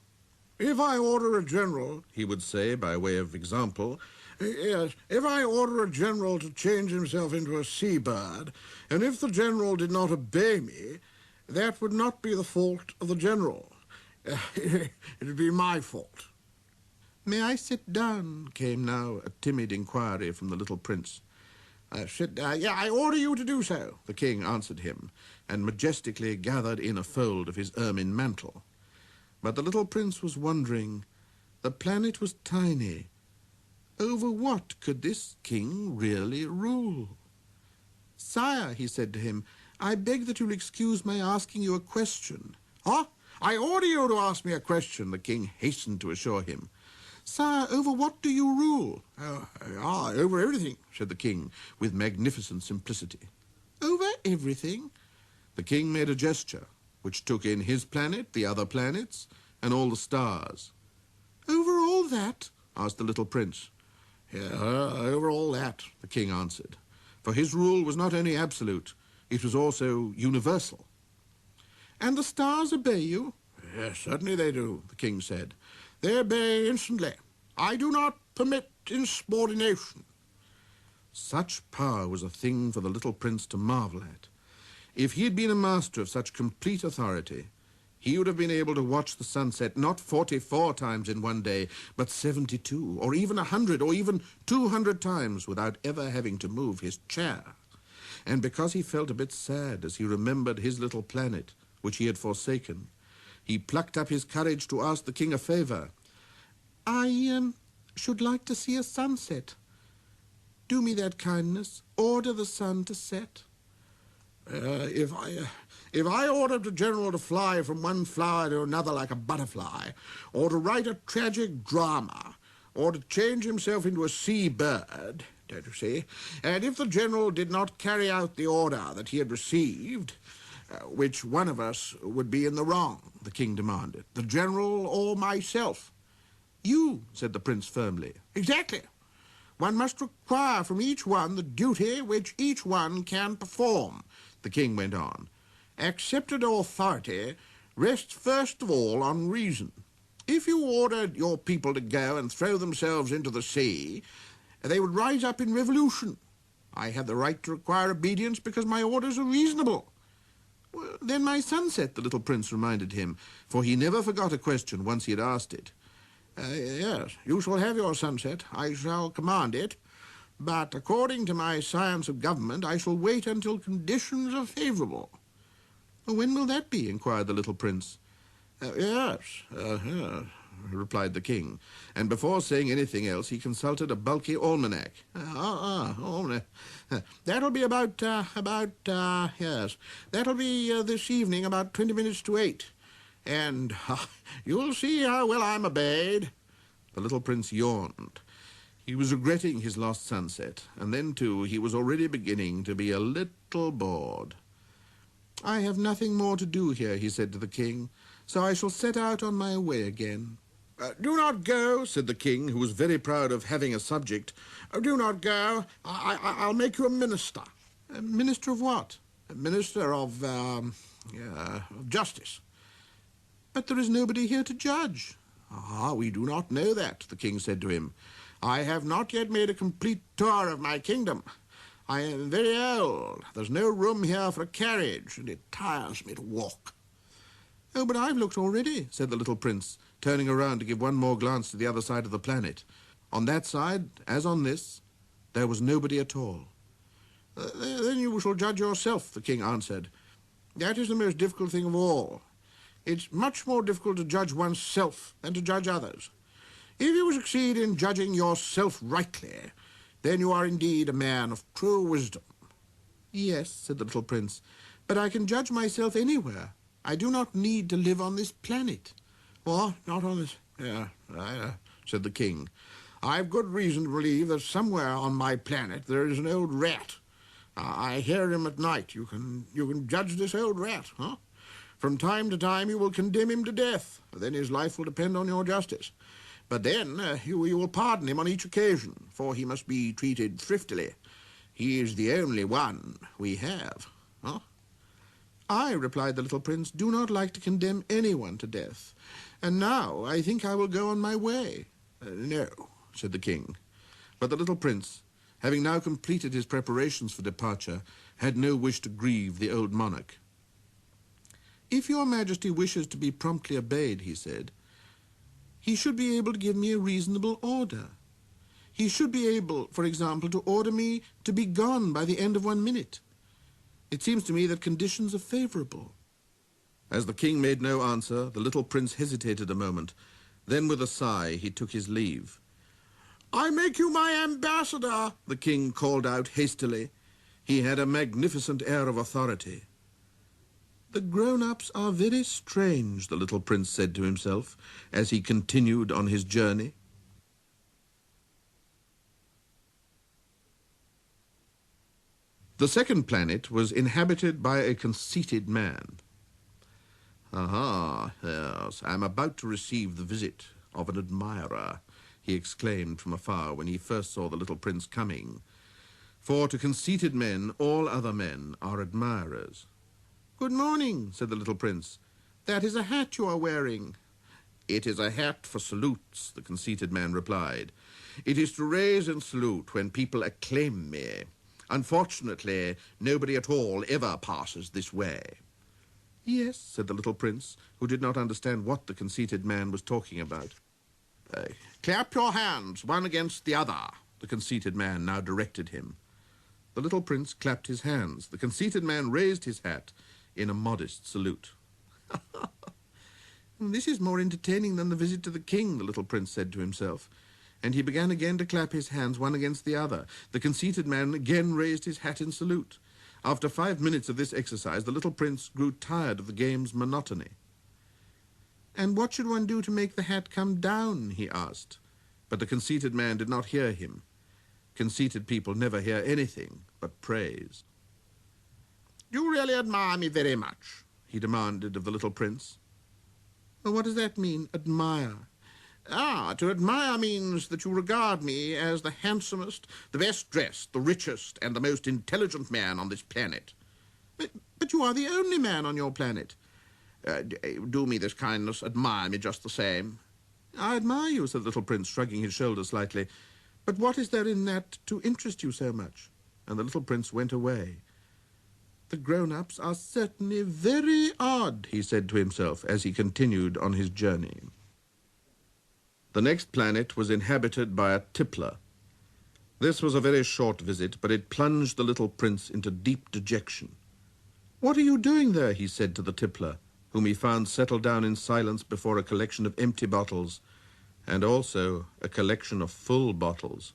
"If I order a general," he would say by way of example, "yes, if I order a general to change himself into a seabird, and if the general did not obey me, that would not be the fault of the general. It would be my fault." "May I sit down?" came now a timid inquiry from the little prince. "Sit down. Yeah, I order you to do so," the king answered him, and majestically gathered in a fold of his ermine mantle. But the little prince was wondering. The planet was tiny. Over what could this king really rule? "Sire," he said to him, "I beg that you'll excuse my asking you a question." I order you to ask me a question, the king hastened to assure him. Sire, over what do you rule? Over everything, said the king, with magnificent simplicity. Over everything? The king made a gesture, which took in his planet, the other planets, and all the stars. Over all that? Asked the little prince. Yeah, over all that, the king answered, for his rule was not only absolute, it was also universal. And the stars obey you? Yes, certainly they do, the king said. They obey instantly. I do not permit insubordination. Such power was a thing for the little prince to marvel at. If he had been a master of such complete authority, he would have been able to watch the sunset not 44 times in one day, but 72, or even 100, or even 200 times without ever having to move his chair. And because he felt a bit sad as he remembered his little planet, which he had forsaken, he plucked up his courage to ask the king a favor. I should like to see a sunset. Do me that kindness. Order the sun to set. If I ordered the general to fly from one flower to another like a butterfly, or to write a tragic drama, or to change himself into a sea bird, don't you see, and if the general did not carry out the order that he had received, which one of us would be in the wrong, the king demanded, the general or myself? You, said the prince firmly. Exactly. One must require from each one the duty which each one can perform, the king went on. Accepted authority rests first of all on reason. If you ordered your people to go and throw themselves into the sea, they would rise up in revolution. I have the right to require obedience because my orders are reasonable. Well, then my sunset, the little prince reminded him, for he never forgot a question once he had asked it. Yes, you shall have your sunset. I shall command it. But according to my science of government, I shall wait until conditions are favorable. When will that be? Inquired the little prince. Yes, replied the king, and before saying anything else, he consulted a bulky almanac. Almanac. That'll be yes, that'll be this evening about 20 minutes to 8. And you'll see how well I'm obeyed. The little prince yawned. He was regretting his lost sunset, and then, too, he was already beginning to be a little bored. I have nothing more to do here, he said to the king, so I shall set out on my way again. Do not go, said the king, who was very proud of having a subject. Do not go. I'll make you a minister. A minister of what? A minister of justice. But there is nobody here to judge. We do not know that, the king said to him. I have not yet made a complete tour of my kingdom. I am very old. There's no room here for a carriage, and it tires me to walk. Oh, but I've looked already, said the little prince, turning around to give one more glance to the other side of the planet. On that side, as on this, there was nobody at all. Then you shall judge yourself, the king answered. That is the most difficult thing of all. It's much more difficult to judge oneself than to judge others. If you succeed in judging yourself rightly, then you are indeed a man of true wisdom. Yes, said the little prince, but I can judge myself anywhere. I do not need to live on this planet. What? Not on this? Said the king. I've good reason to believe that somewhere on my planet there is an old rat. I hear him at night. You can judge this old rat, huh? From time to time you will condemn him to death. Then his life will depend on your justice. But then you will pardon him on each occasion, for he must be treated thriftily. He is the only one we have, huh? I, replied the little prince, do not like to condemn anyone to death. And now I think I will go on my way. No, said the king. But the little prince, having now completed his preparations for departure, had no wish to grieve the old monarch. If your majesty wishes to be promptly obeyed, he said, he should be able to give me a reasonable order. He should be able, for example, to order me to be gone by the end of 1 minute. It seems to me that conditions are favorable. As the king made no answer, the little prince hesitated a moment. Then, with a sigh, he took his leave. I make you my ambassador, the king called out hastily. He had a magnificent air of authority. The grown-ups are very strange, the little prince said to himself as he continued on his journey. The second planet was inhabited by a conceited man. "Aha, yes, I am about to receive the visit of an admirer," he exclaimed from afar when he first saw the little prince coming. For to conceited men, all other men are admirers. "Good morning," said the little prince. "That is a hat you are wearing." "It is a hat for salutes," the conceited man replied. "It is to raise and salute when people acclaim me. Unfortunately, nobody at all ever passes this way." "Yes," said the little prince, who did not understand what the conceited man was talking about. Clap your hands, one against the other," the conceited man now directed him. The little prince clapped his hands. The conceited man raised his hat in a modest salute. "This is more entertaining than the visit to the king," the little prince said to himself, and he began again to clap his hands one against the other. The conceited man again raised his hat in salute. After 5 minutes of this exercise, the little prince grew tired of the game's monotony. "And what should one do to make the hat come down?" he asked. But the conceited man did not hear him. Conceited people never hear anything but praise. "Do you really admire me very much?" he demanded of the little prince. "Well, what does that mean, admire?" To admire means that you regard me as the handsomest, the best dressed, the richest, and the most intelligent man on this planet." But you are the only man on your planet." Do me this kindness, admire me just the same." "I admire you," said the little prince, shrugging his shoulders slightly. "But what is there in that to interest you so much?" And the little prince went away. "The grown-ups are certainly very odd," he said to himself as he continued on his journey. The next planet was inhabited by a tippler. This was a very short visit, but it plunged the little prince into deep dejection. "What are you doing there?" he said to the tippler, whom he found settled down in silence before a collection of empty bottles, and also a collection of full bottles.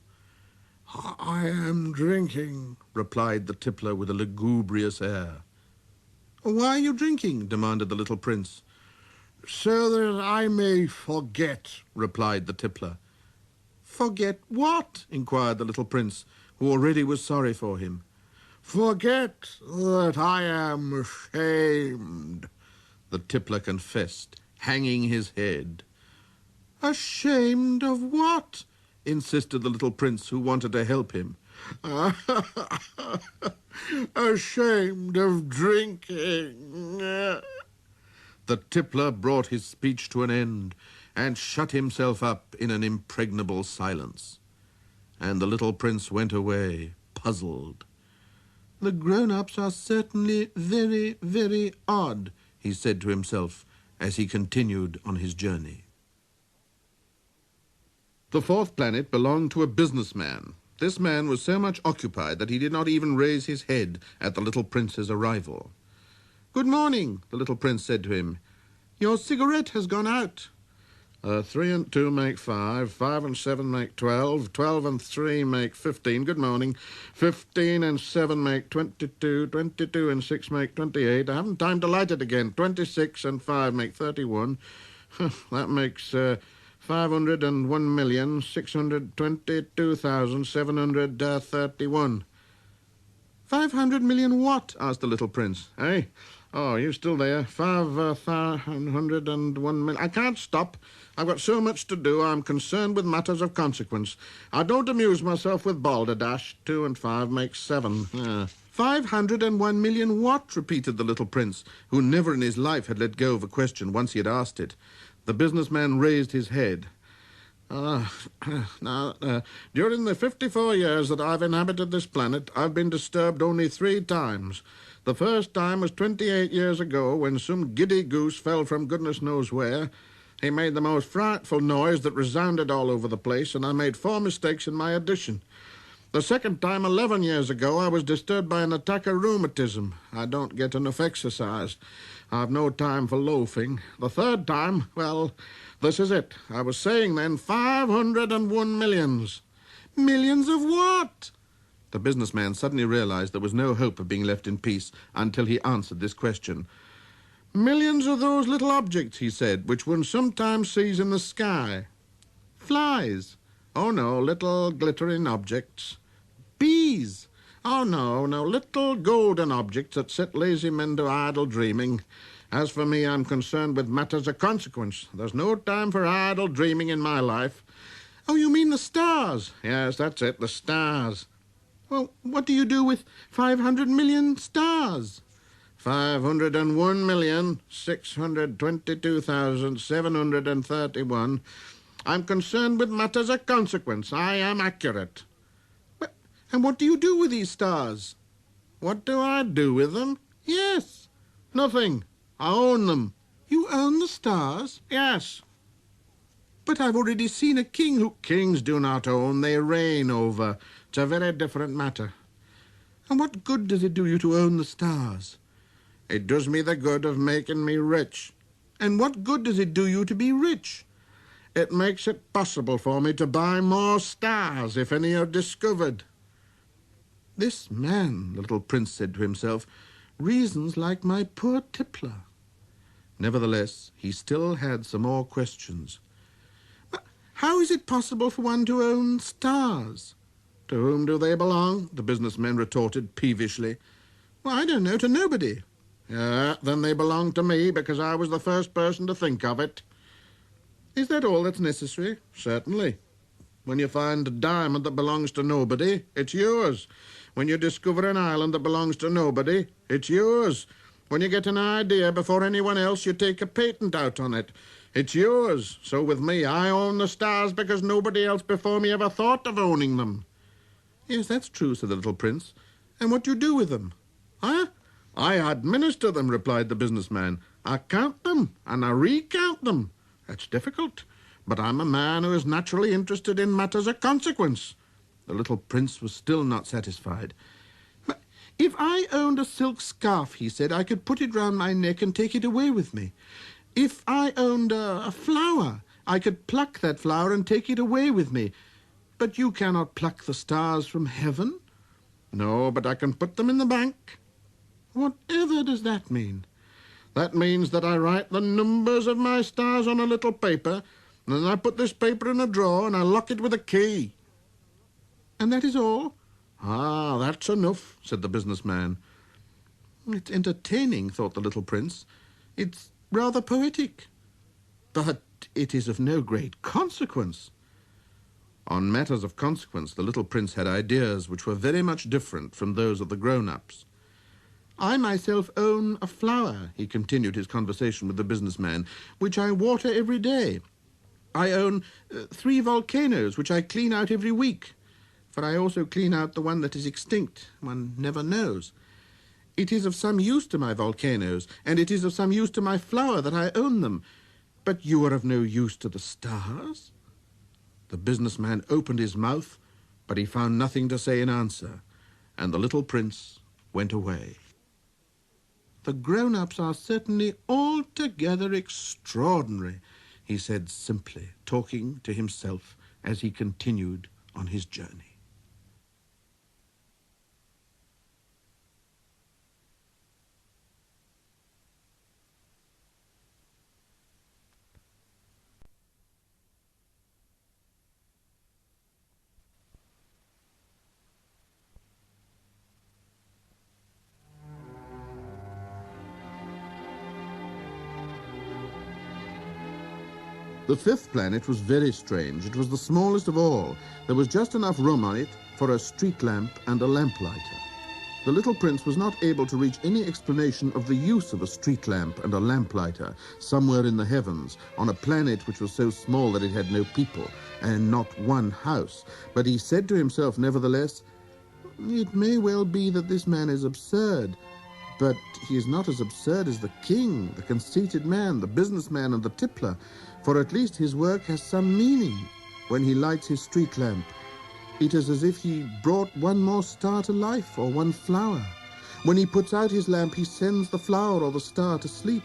"I am drinking," replied the tippler with a lugubrious air. "Why are you drinking?" demanded the little prince. "So that I may forget," replied the tippler. "Forget what?" inquired the little prince, who already was sorry for him. "Forget that I am ashamed," the tippler confessed, hanging his head. "Ashamed of what?" insisted the little prince, who wanted to help him. "Ashamed of drinking." The tippler brought his speech to an end and shut himself up in an impregnable silence. And the little prince went away, puzzled. "The grown-ups are certainly very, very odd," he said to himself as he continued on his journey. The fourth planet belonged to a businessman. This man was so much occupied that he did not even raise his head at the little prince's arrival. "Good morning," the little prince said to him. "Your cigarette has gone out." 3 and 2 make 5, 5 and 7 make 12, 12 and 3 make 15. Good morning. 15 and 7 make 22, 22 and 6 make 28. I haven't time to light it again. 26 and 5 make 31. That makes 501,622,731. 500 million what? Asked the little prince. Hey? Oh, you still there? 501 million. I can't stop. I've got so much to do. I'm concerned with matters of consequence. I don't amuse myself with balderdash. 2 and 5 make 7. 501 million what? Repeated the little prince, who never in his life had let go of a question once he had asked it. The businessman raised his head. During the 54 years that I've inhabited this planet, I've been disturbed only 3 times. The first time was 28 years ago, when some giddy goose fell from goodness knows where. He made the most frightful noise that resounded all over the place, and I made 4 mistakes in my addition. The second time, 11 years ago, I was disturbed by an attack of rheumatism. I don't get enough exercise. I've no time for loafing. The third time, well, this is it. I was saying then 501 millions. Millions of what? The businessman suddenly realized there was no hope of being left in peace until he answered this question. Millions of those little objects, he said, which one sometimes sees in the sky. Flies. Oh, no, little glittering objects. Bees. Oh, no, little golden objects that set lazy men to idle dreaming. As for me, I'm concerned with matters of consequence. There's no time for idle dreaming in my life. Oh, you mean the stars? Yes, that's it, the stars. Well, what do you do with 500 million stars? 501,622,731. I'm concerned with matters of consequence. I am accurate. And what do you do with these stars? What do I do with them? Yes. Nothing. I own them. You own the stars? Yes. But I've already seen a king who... Kings do not own, they reign over. It's a very different matter. And what good does it do you to own the stars? It does me the good of making me rich. And what good does it do you to be rich? It makes it possible for me to buy more stars if any are discovered. This man, the little prince said to himself, reasons like my poor tippler. Nevertheless, he still had some more questions. But how is it possible for one to own stars? To whom do they belong? The businessman retorted peevishly. Well, I don't know, to nobody. Then they belong to me because I was the first person to think of it. Is that all that's necessary? Certainly. When you find a diamond that belongs to nobody, it's yours. When you discover an island that belongs to nobody, it's yours. When you get an idea before anyone else, you take a patent out on it. It's yours. So with me, I own the stars because nobody else before me ever thought of owning them. Yes, that's true, said the little prince. And what do you do with them? Huh? I administer them, replied the businessman. I count them, and I recount them. That's difficult, but I'm a man who is naturally interested in matters of consequence. The little prince was still not satisfied. But if I owned a silk scarf, he said, I could put it round my neck and take it away with me. If I owned a flower, I could pluck that flower and take it away with me. But you cannot pluck the stars from heaven. No, but I can put them in the bank. Whatever does that mean? That means that I write the numbers of my stars on a little paper, and then I put this paper in a drawer and I lock it with a key. And that is all? Ah, that's enough, said the businessman. It's entertaining, thought the little prince. It's rather poetic. But it is of no great consequence. On matters of consequence, the little prince had ideas which were very much different from those of the grown-ups. I myself own a flower, he continued his conversation with the businessman, which I water every day. I own 3 volcanoes, which I clean out every week. For I also clean out the one that is extinct. One never knows. It is of some use to my volcanoes, and it is of some use to my flower that I own them. But you are of no use to the stars? The businessman opened his mouth, but he found nothing to say in answer, and the little prince went away. The grown-ups are certainly altogether extraordinary, he said simply, talking to himself as he continued on his journey. The 5th planet was very strange. It was the smallest of all. There was just enough room on it for a street lamp and a lamplighter. The little prince was not able to reach any explanation of the use of a street lamp and a lamplighter somewhere in the heavens, on a planet which was so small that it had no people and not one house. But he said to himself, nevertheless, it may well be that this man is absurd, but he is not as absurd as the king, the conceited man, the businessman, and the tippler, for at least his work has some meaning. When he lights his street lamp, it is as if he brought one more star to life or one flower. When he puts out his lamp, he sends the flower or the star to sleep.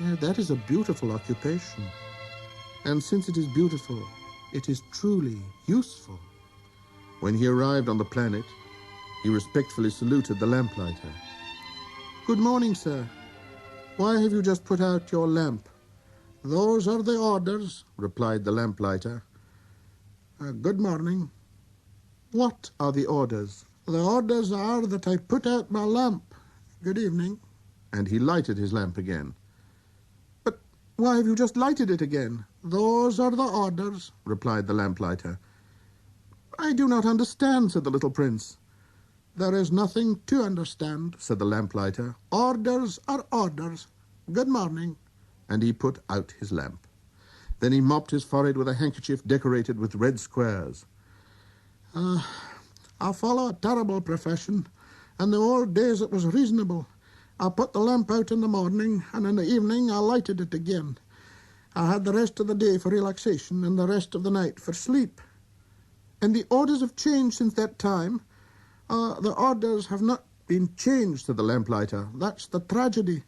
Yeah, that is a beautiful occupation. And since it is beautiful, it is truly useful. When he arrived on the planet, he respectfully saluted the lamplighter. Good morning, sir. Why have you just put out your lamp?" "Those are the orders," replied the lamplighter. "Good morning." "What are the orders?" "The orders are that I put out my lamp. Good evening." And he lighted his lamp again. "But why have you just lighted it again?" "Those are the orders," replied the lamplighter. "I do not understand," said the little prince. "There is nothing to understand," said the lamplighter. "Orders are orders. Good morning." And he put out his lamp. Then he mopped his forehead with a handkerchief decorated with red squares. "I follow a terrible profession. In the old days it was reasonable. I put the lamp out in the morning, and in the evening I lighted it again. I had the rest of the day for relaxation and the rest of the night for sleep. And the orders have changed since that time." "The orders have not been changed," said the lamplighter. "That's the tragedy.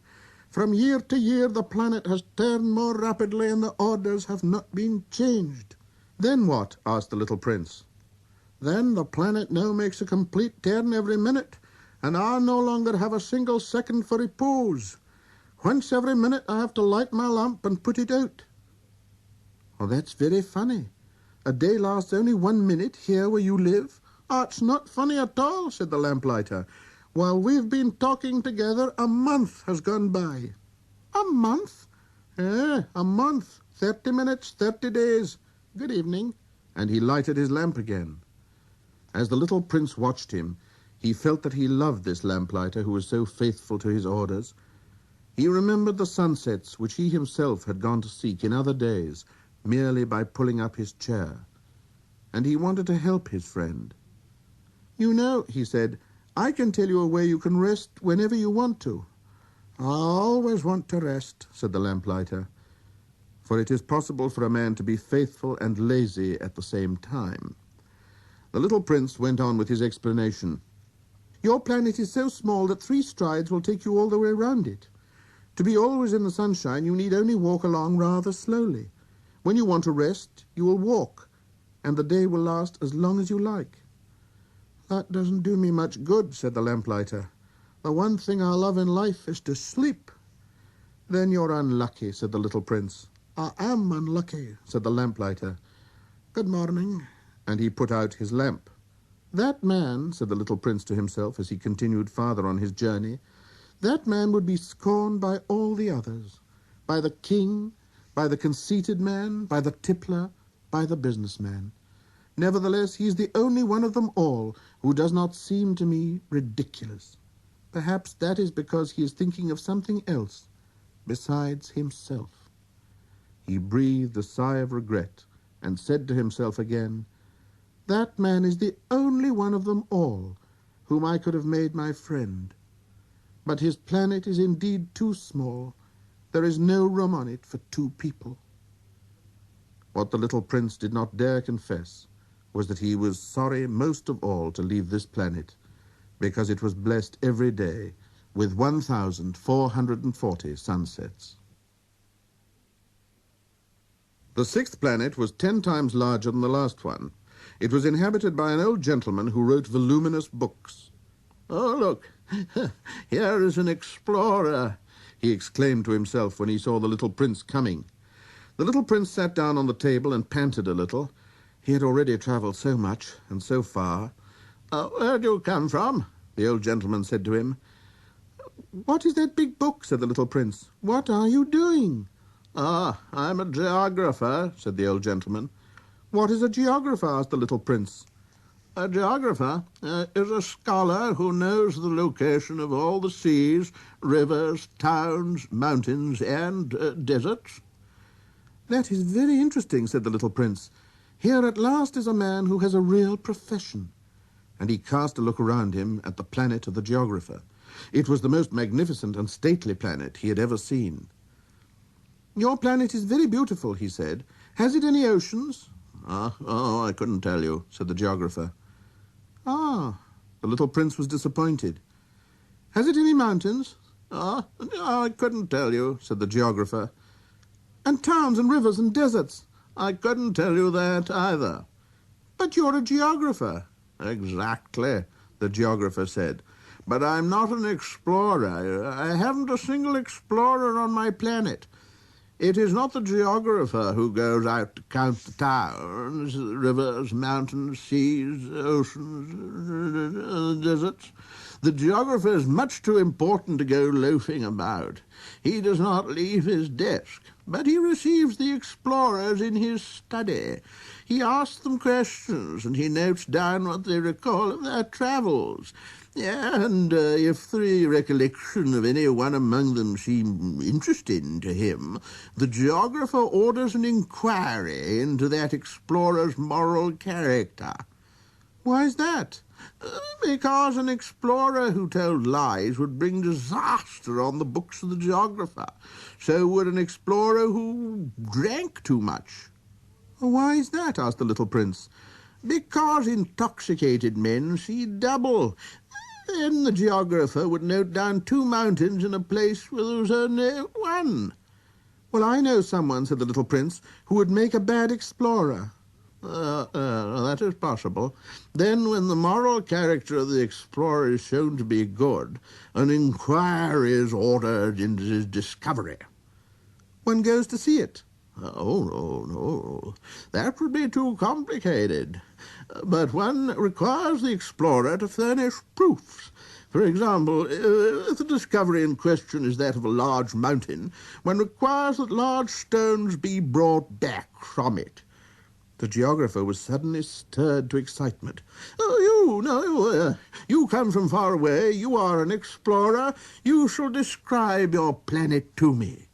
From year to year the planet has turned more rapidly and the orders have not been changed." "Then what?" asked the little prince. "Then the planet now makes a complete turn every minute, and I no longer have a single second for repose. Once every minute I have to light my lamp and put it out." "Well, that's very funny. A day lasts only 1 minute here where you live." "It's not funny at all," said the lamplighter. "While we've been talking together, a month has gone by." "A month?" A month. 30 minutes, 30 days. Good evening." And he lighted his lamp again. As the little prince watched him, he felt that he loved this lamplighter who was so faithful to his orders. He remembered the sunsets which he himself had gone to seek in other days, merely by pulling up his chair. And he wanted to help his friend. "You know," he said, "I can tell you a way you can rest whenever you want to." "I always want to rest," said the lamplighter. For it is possible for a man to be faithful and lazy at the same time. The little prince went on with his explanation. "Your planet is so small that 3 strides will take you all the way round it. To be always in the sunshine, you need only walk along rather slowly. When you want to rest, you will walk, and the day will last as long as you like." "That doesn't do me much good," said the lamplighter. "The one thing I love in life is to sleep." "Then you're unlucky," said the little prince. "I am unlucky," said the lamplighter. "Good morning." And he put out his lamp. "That man," said the little prince to himself as he continued farther on his journey, "that man would be scorned by all the others, by the king, by the conceited man, by the tippler, by the businessman. Nevertheless, he is the only one of them all who does not seem to me ridiculous. Perhaps that is because he is thinking of something else besides himself." He breathed a sigh of regret and said to himself again, "That man is the only one of them all whom I could have made my friend. But his planet is indeed too small. There is no room on it for 2 people." What the little prince did not dare confess was that he was sorry most of all to leave this planet, because it was blessed every day with 1,440 sunsets. The 6th planet was 10 times larger than the last one. It was inhabited by an old gentleman who wrote voluminous books. "Oh, look, here is an explorer," he exclaimed to himself when he saw the little prince coming. The little prince sat down on the table and panted a little. He had already travelled so much and so far. "Where do you come from?" the old gentleman said to him. "What is that big book?" said the little prince. "What are you doing?" "I'm a geographer," said the old gentleman. "What is a geographer?" asked the little prince. "A geographer is a scholar who knows the location of all the seas, rivers, towns, mountains, and deserts." "That is very interesting," said the little prince. "Here at last is a man who has a real profession." And he cast a look around him at the planet of the geographer. It was the most magnificent and stately planet he had ever seen. "Your planet is very beautiful," he said. "Has it any oceans?" I couldn't tell you," said the geographer. The little prince was disappointed. "Has it any mountains?" I couldn't tell you," said the geographer. "And towns and rivers and deserts?" "I couldn't tell you that either." "But you're a geographer." "Exactly," the geographer said. But I'm not an explorer. I haven't a single explorer on my planet. It is not the geographer who goes out to count the towns, rivers, mountains, seas, oceans, deserts. The geographer is much too important to go loafing about. He does not leave his desk, but he receives the explorers in his study. He asks them questions, and he notes down what they recall of their travels. And if the recollection of any one among them seem interesting to him, the geographer orders an inquiry into that explorer's moral character. Why is that? Because an explorer who told lies would bring disaster on the books of the geographer. So would an explorer who drank too much. Why is that? Asked the little prince. Because intoxicated men see double. Then the geographer would note down 2 mountains in a place where there was only 1. Well, I know someone, said the little prince, who would make a bad explorer. That is possible. Then, when the moral character of the explorer is shown to be good, an inquiry is ordered into his discovery. One goes to see it. Oh, no. That would be too complicated. But one requires the explorer to furnish proofs. For example, if the discovery in question is that of a large mountain, one requires that large stones be brought back from it. The geographer was suddenly stirred to excitement. You come from far away. You are an explorer. You shall describe your planet to me.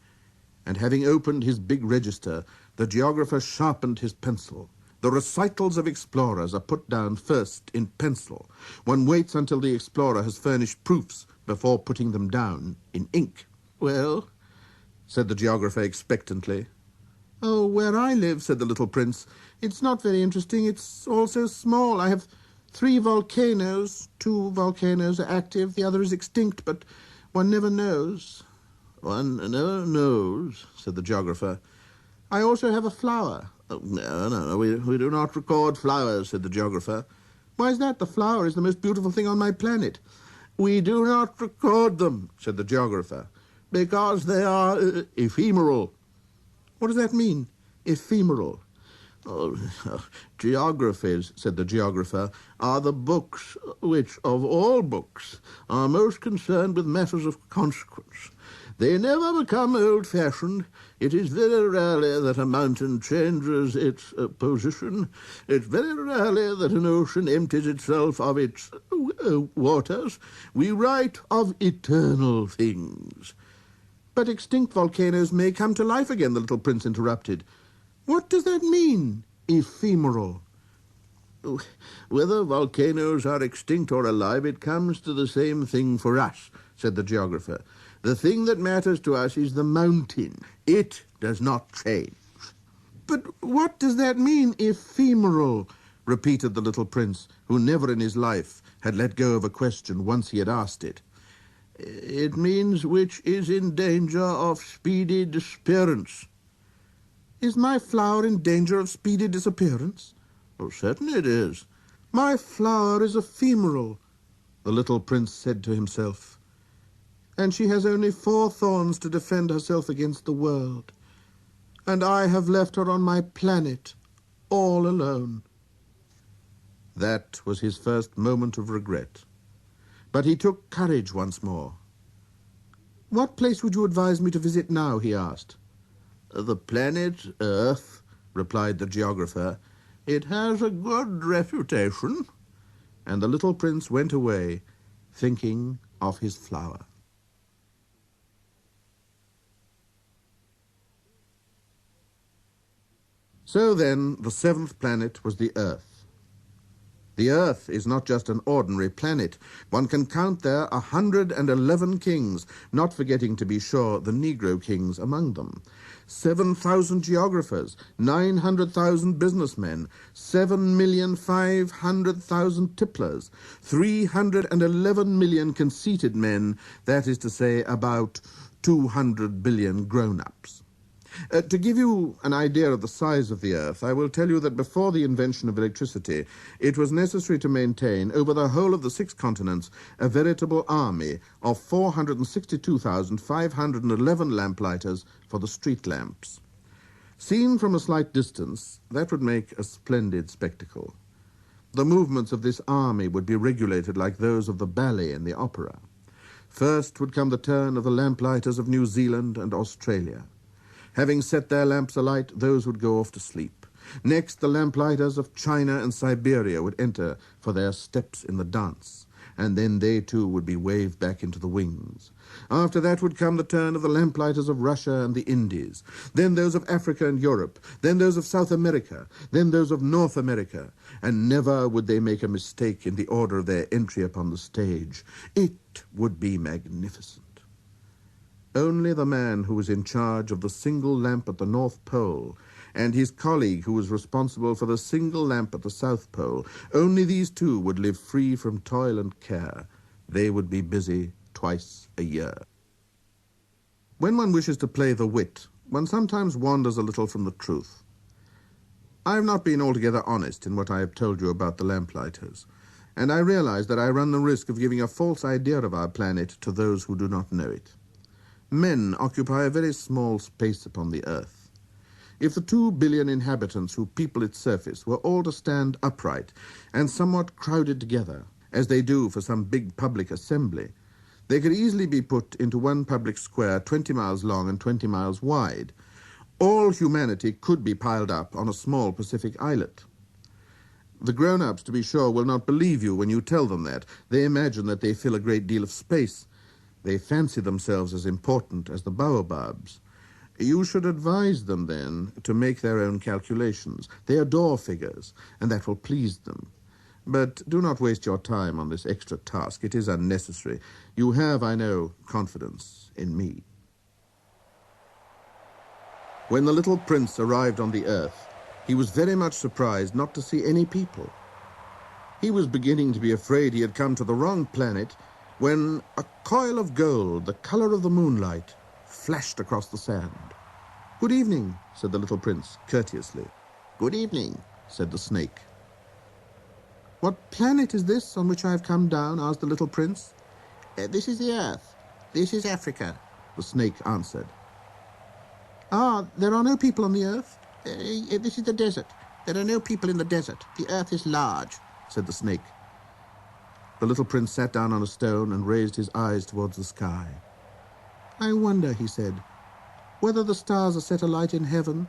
And having opened his big register, the geographer sharpened his pencil. The recitals of explorers are put down first in pencil. One waits until the explorer has furnished proofs before putting them down in ink. Well, said the geographer expectantly. Oh, where I live, said the little prince, it's not very interesting. It's all so small. I have 3 volcanoes. 2 volcanoes are active. The other is extinct, but one never knows. One never knows, said the geographer. I also have a flower. Oh, no, we do not record flowers, said the geographer. Why is that? The flower is the most beautiful thing on my planet. We do not record them, said the geographer, because they are ephemeral. What does that mean, ephemeral? Geographies, said the geographer, are the books which, of all books, are most concerned with matters of consequence. They never become old-fashioned. It is very rarely that a mountain changes its position. It's very rarely that an ocean empties itself of its waters. We write of eternal things. But extinct volcanoes may come to life again, the little prince interrupted. What does that mean, ephemeral? Whether volcanoes are extinct or alive, it comes to the same thing for us, said the geographer. The thing that matters to us is the mountain. It does not change. But what does that mean, ephemeral? Repeated the little prince, who never in his life had let go of a question once he had asked it. It means which is in danger of speedy disappearance. Is my flower in danger of speedy disappearance? Oh, certainly it is. My flower is ephemeral, the little prince said to himself. And she has only 4 thorns to defend herself against the world. And I have left her on my planet, all alone. That was his first moment of regret. But he took courage once more. What place would you advise me to visit now, he asked. The planet Earth, replied the geographer. It has a good reputation. And the little prince went away, thinking of his flower. So then, the 7th planet was the Earth. The Earth is not just an ordinary planet. One can count there 111 kings, not forgetting, to be sure, the Negro kings among them. 7,000 geographers, 900,000 businessmen, 7,500,000 tipplers, 311 million conceited men, that is to say, about 200 billion grown-ups. To give you an idea of the size of the Earth, I will tell you that before the invention of electricity, it was necessary to maintain, over the whole of the 6 continents, a veritable army of 462,511 lamplighters for the street lamps. Seen from a slight distance, that would make a splendid spectacle. The movements of this army would be regulated like those of the ballet and the opera. First would come the turn of the lamplighters of New Zealand and Australia. Having set their lamps alight, those would go off to sleep. Next, the lamplighters of China and Siberia would enter for their steps in the dance, and then they too would be waved back into the wings. After that would come the turn of the lamplighters of Russia and the Indies, then those of Africa and Europe, then those of South America, then those of North America, and never would they make a mistake in the order of their entry upon the stage. It would be magnificent. Only the man who was in charge of the single lamp at the North Pole and his colleague who was responsible for the single lamp at the South Pole, only these two would live free from toil and care. They would be busy twice a year. When one wishes to play the wit, one sometimes wanders a little from the truth. I have not been altogether honest in what I have told you about the lamplighters, and I realize that I run the risk of giving a false idea of our planet to those who do not know it. Men occupy a very small space upon the earth. If the 2 billion inhabitants who people its surface were all to stand upright and somewhat crowded together, as they do for some big public assembly, they could easily be put into one public square 20 miles long and 20 miles wide. All humanity could be piled up on a small Pacific islet. The grown-ups, to be sure, will not believe you when you tell them that. They imagine that they fill a great deal of space. They fancy themselves as important as the baobabs. You should advise them, then, to make their own calculations. They adore figures, and that will please them. But do not waste your time on this extra task. It is unnecessary. You have, I know, confidence in me. When the little prince arrived on the earth, he was very much surprised not to see any people. He was beginning to be afraid he had come to the wrong planet when a coil of gold, the color of the moonlight, flashed across the sand. "Good evening," said the little prince, courteously. "Good evening," said the snake. "What planet is this on which I have come down?" asked the little prince. This is the Earth. This is Africa," the snake answered. "Ah, there are no people on the earth?" This is the desert. There are no people in the desert. The Earth is large," said the snake. The little prince sat down on a stone and raised his eyes towards the sky. "I wonder," he said, "whether the stars are set alight in heaven,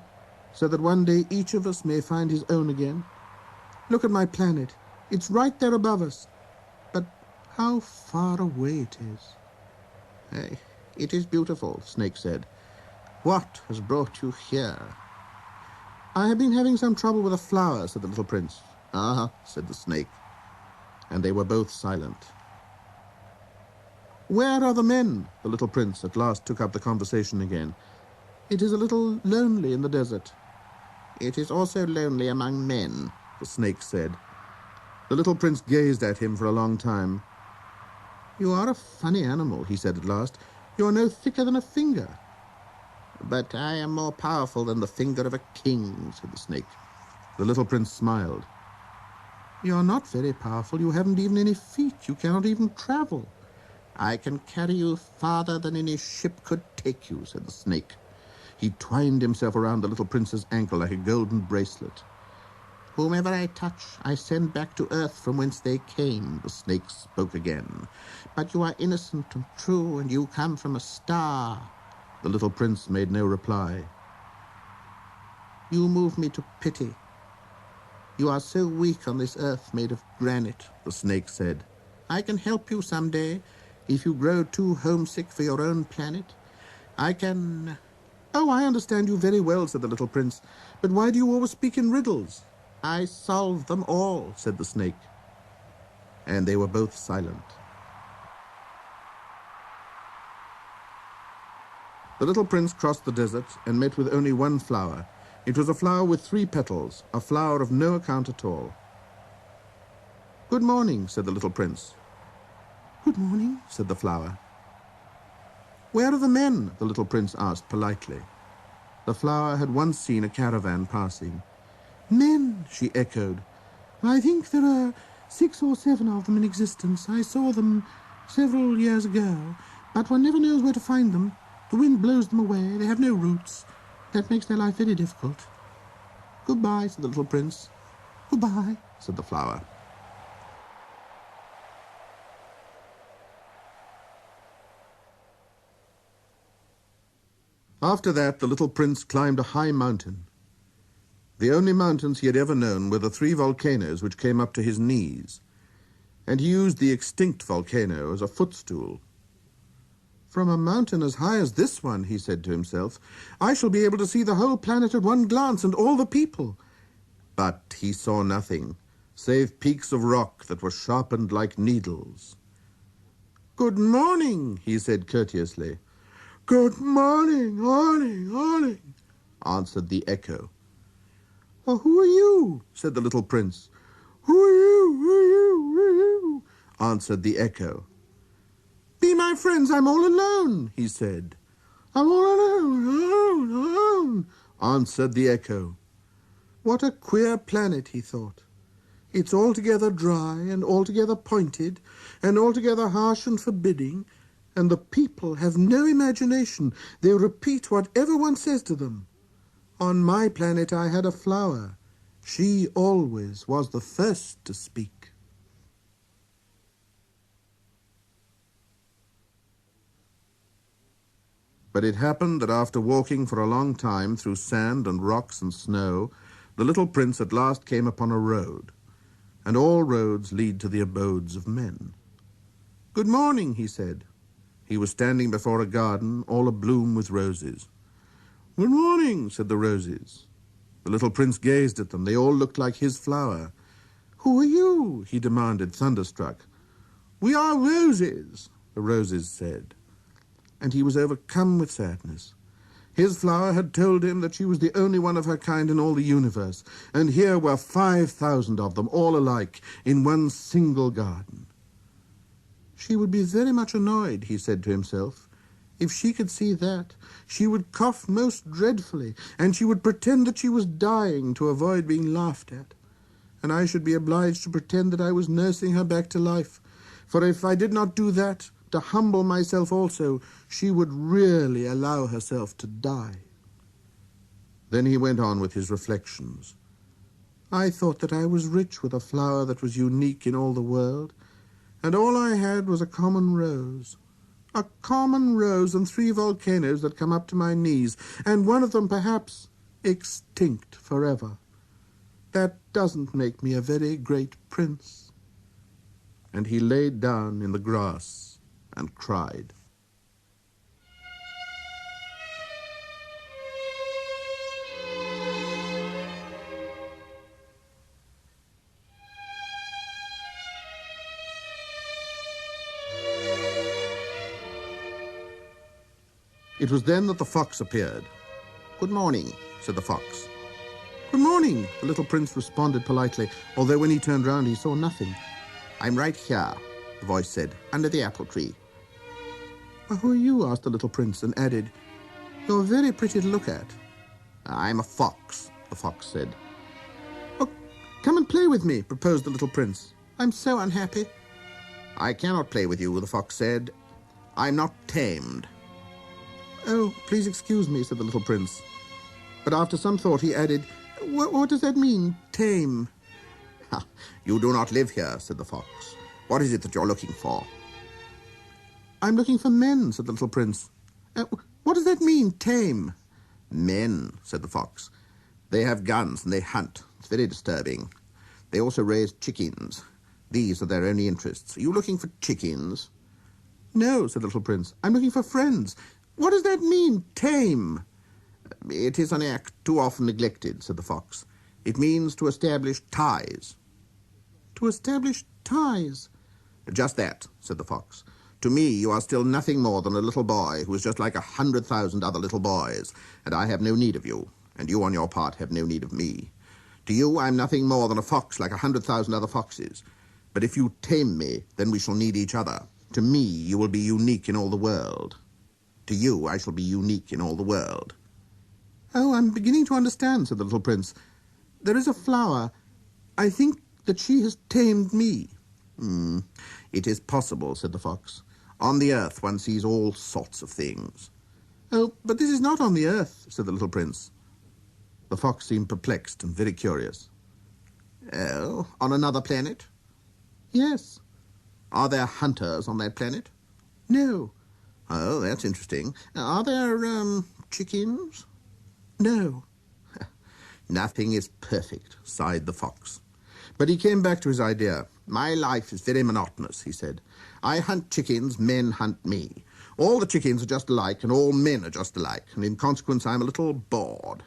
so that one day each of us may find his own again. Look at my planet. It's right there above us. But how far away it is." It is beautiful," the snake said. "What has brought you here?" "I have been having some trouble with a flower," said the little prince. "Ah," said the snake. And they were both silent. "Where are the men?" the little prince at last took up the conversation again. "It is a little lonely in the desert." "It is also lonely among men," the snake said. The little prince gazed at him for a long time. "You are a funny animal," he said at last. "You are no thicker than a finger." "But I am more powerful than the finger of a king," said the snake. The little prince smiled. "You are not very powerful. You haven't even any feet. You cannot even travel." "I can carry you farther than any ship could take you," said the snake. He twined himself around the little prince's ankle like a golden bracelet. "Whomever I touch, I send back to earth from whence they came," the snake spoke again. "But you are innocent and true, and you come from a star." The little prince made no reply. "You move me to pity. You are so weak on this earth made of granite," the snake said. "I can help you some day, if you grow too homesick for your own planet. I can—" "Oh, I understand you very well," said the little prince. "But why do you always speak in riddles?" "I solve them all," said the snake. And they were both silent. The little prince crossed the desert and met with only one flower. It was a flower with 3 petals, a flower of no account at all. "Good morning," said the little prince. "Good morning," said the flower. "Where are the men?" the little prince asked politely. The flower had once seen a caravan passing. "Men," she echoed. "I think there are 6 or 7 of them in existence. I saw them several years ago, but one never knows where to find them. The wind blows them away. They have no roots. That makes their life very difficult." "Goodbye," said the little prince. "Goodbye," said the flower. After that, the little prince climbed a high mountain. The only mountains he had ever known were the 3 volcanoes which came up to his knees, and he used the extinct volcano as a footstool. "From a mountain as high as this one," he said to himself, "I shall be able to see the whole planet at one glance and all the people." But he saw nothing, save peaks of rock that were sharpened like needles. "Good morning," he said courteously. "Good morning, morning," answered the echo. "Oh, who are you?" said the little prince. "Who are you? Who are you? Who are you?" answered the echo. "Be my friends, I'm all alone," he said. "I'm all alone," answered the echo. What a queer planet, he thought. It's altogether dry and altogether pointed and altogether harsh and forbidding, and the people have no imagination. They repeat whatever one says to them. On my planet I had a flower. She always was the first to speak. But it happened that after walking for a long time through sand and rocks and snow, the little prince at last came upon a road, and all roads lead to the abodes of men. "Good morning," he said. He was standing before a garden all abloom with roses. "Good morning," said the roses. The little prince gazed at them. They all looked like his flower. "Who are you?" he demanded, thunderstruck. "We are roses," the roses said. And he was overcome with sadness. His flower had told him that she was the only one of her kind in all the universe, and here were 5,000 of them, all alike, in one single garden. She would be very much annoyed, he said to himself. If she could see that, she would cough most dreadfully, and she would pretend that she was dying to avoid being laughed at. And I should be obliged to pretend that I was nursing her back to life, for if I did not do that, to humble myself also, she would really allow herself to die. Then he went on with his reflections. I thought that I was rich with a flower that was unique in all the world, and all I had was a common rose and 3 volcanoes that come up to my knees, and one of them perhaps extinct forever. That doesn't make me a very great prince. And he laid down in the grass and cried. It was then that the fox appeared. Good morning, said the fox. Good morning, the little prince responded politely, although when he turned round he saw nothing. I'm right here, the voice said, under the apple tree. Who are you? Asked the little prince, and added, You're very pretty to look at. I'm a fox, the fox said. Oh, come and play with me, proposed the little prince. I'm so unhappy. I cannot play with you, the fox said. I'm not tamed. Oh, please excuse me, said the little prince. But after some thought he added, What does that mean, tame? Ha, you do not live here, said the fox. What is it that you're looking for? I'm looking for men, said the little prince. What does that mean, tame? Men, said the fox. They have guns and they hunt. It's very disturbing. They also raise chickens. These are their only interests. Are you looking for chickens? No, said the little prince. I'm looking for friends. What does that mean, tame? It is an act too often neglected, said the fox. It means to establish ties. To establish ties? Just that, said the fox. To me, you are still nothing more than a little boy who is just like 100,000 other little boys, and I have no need of you, and you on your part have no need of me. To you, I'm nothing more than a fox like 100,000 other foxes. But if you tame me, then we shall need each other. To me, you will be unique in all the world. To you, I shall be unique in all the world. "Oh, I'm beginning to understand," said the little prince. "There is a flower. I think that she has tamed me." It is possible," said the fox. "On the earth one sees all sorts of things." "Oh, but this is not on the earth," said the little prince. The fox seemed perplexed and very curious. "Oh, on another planet?" "Yes." "Are there hunters on that planet?" "No." "Oh, that's interesting. Are there, chickens?" "No." "Nothing is perfect," sighed the fox. But he came back to his idea. "My life is very monotonous," he said. "I hunt chickens, men hunt me. All the chickens are just alike, and all men are just alike, and in consequence I'm a little bored.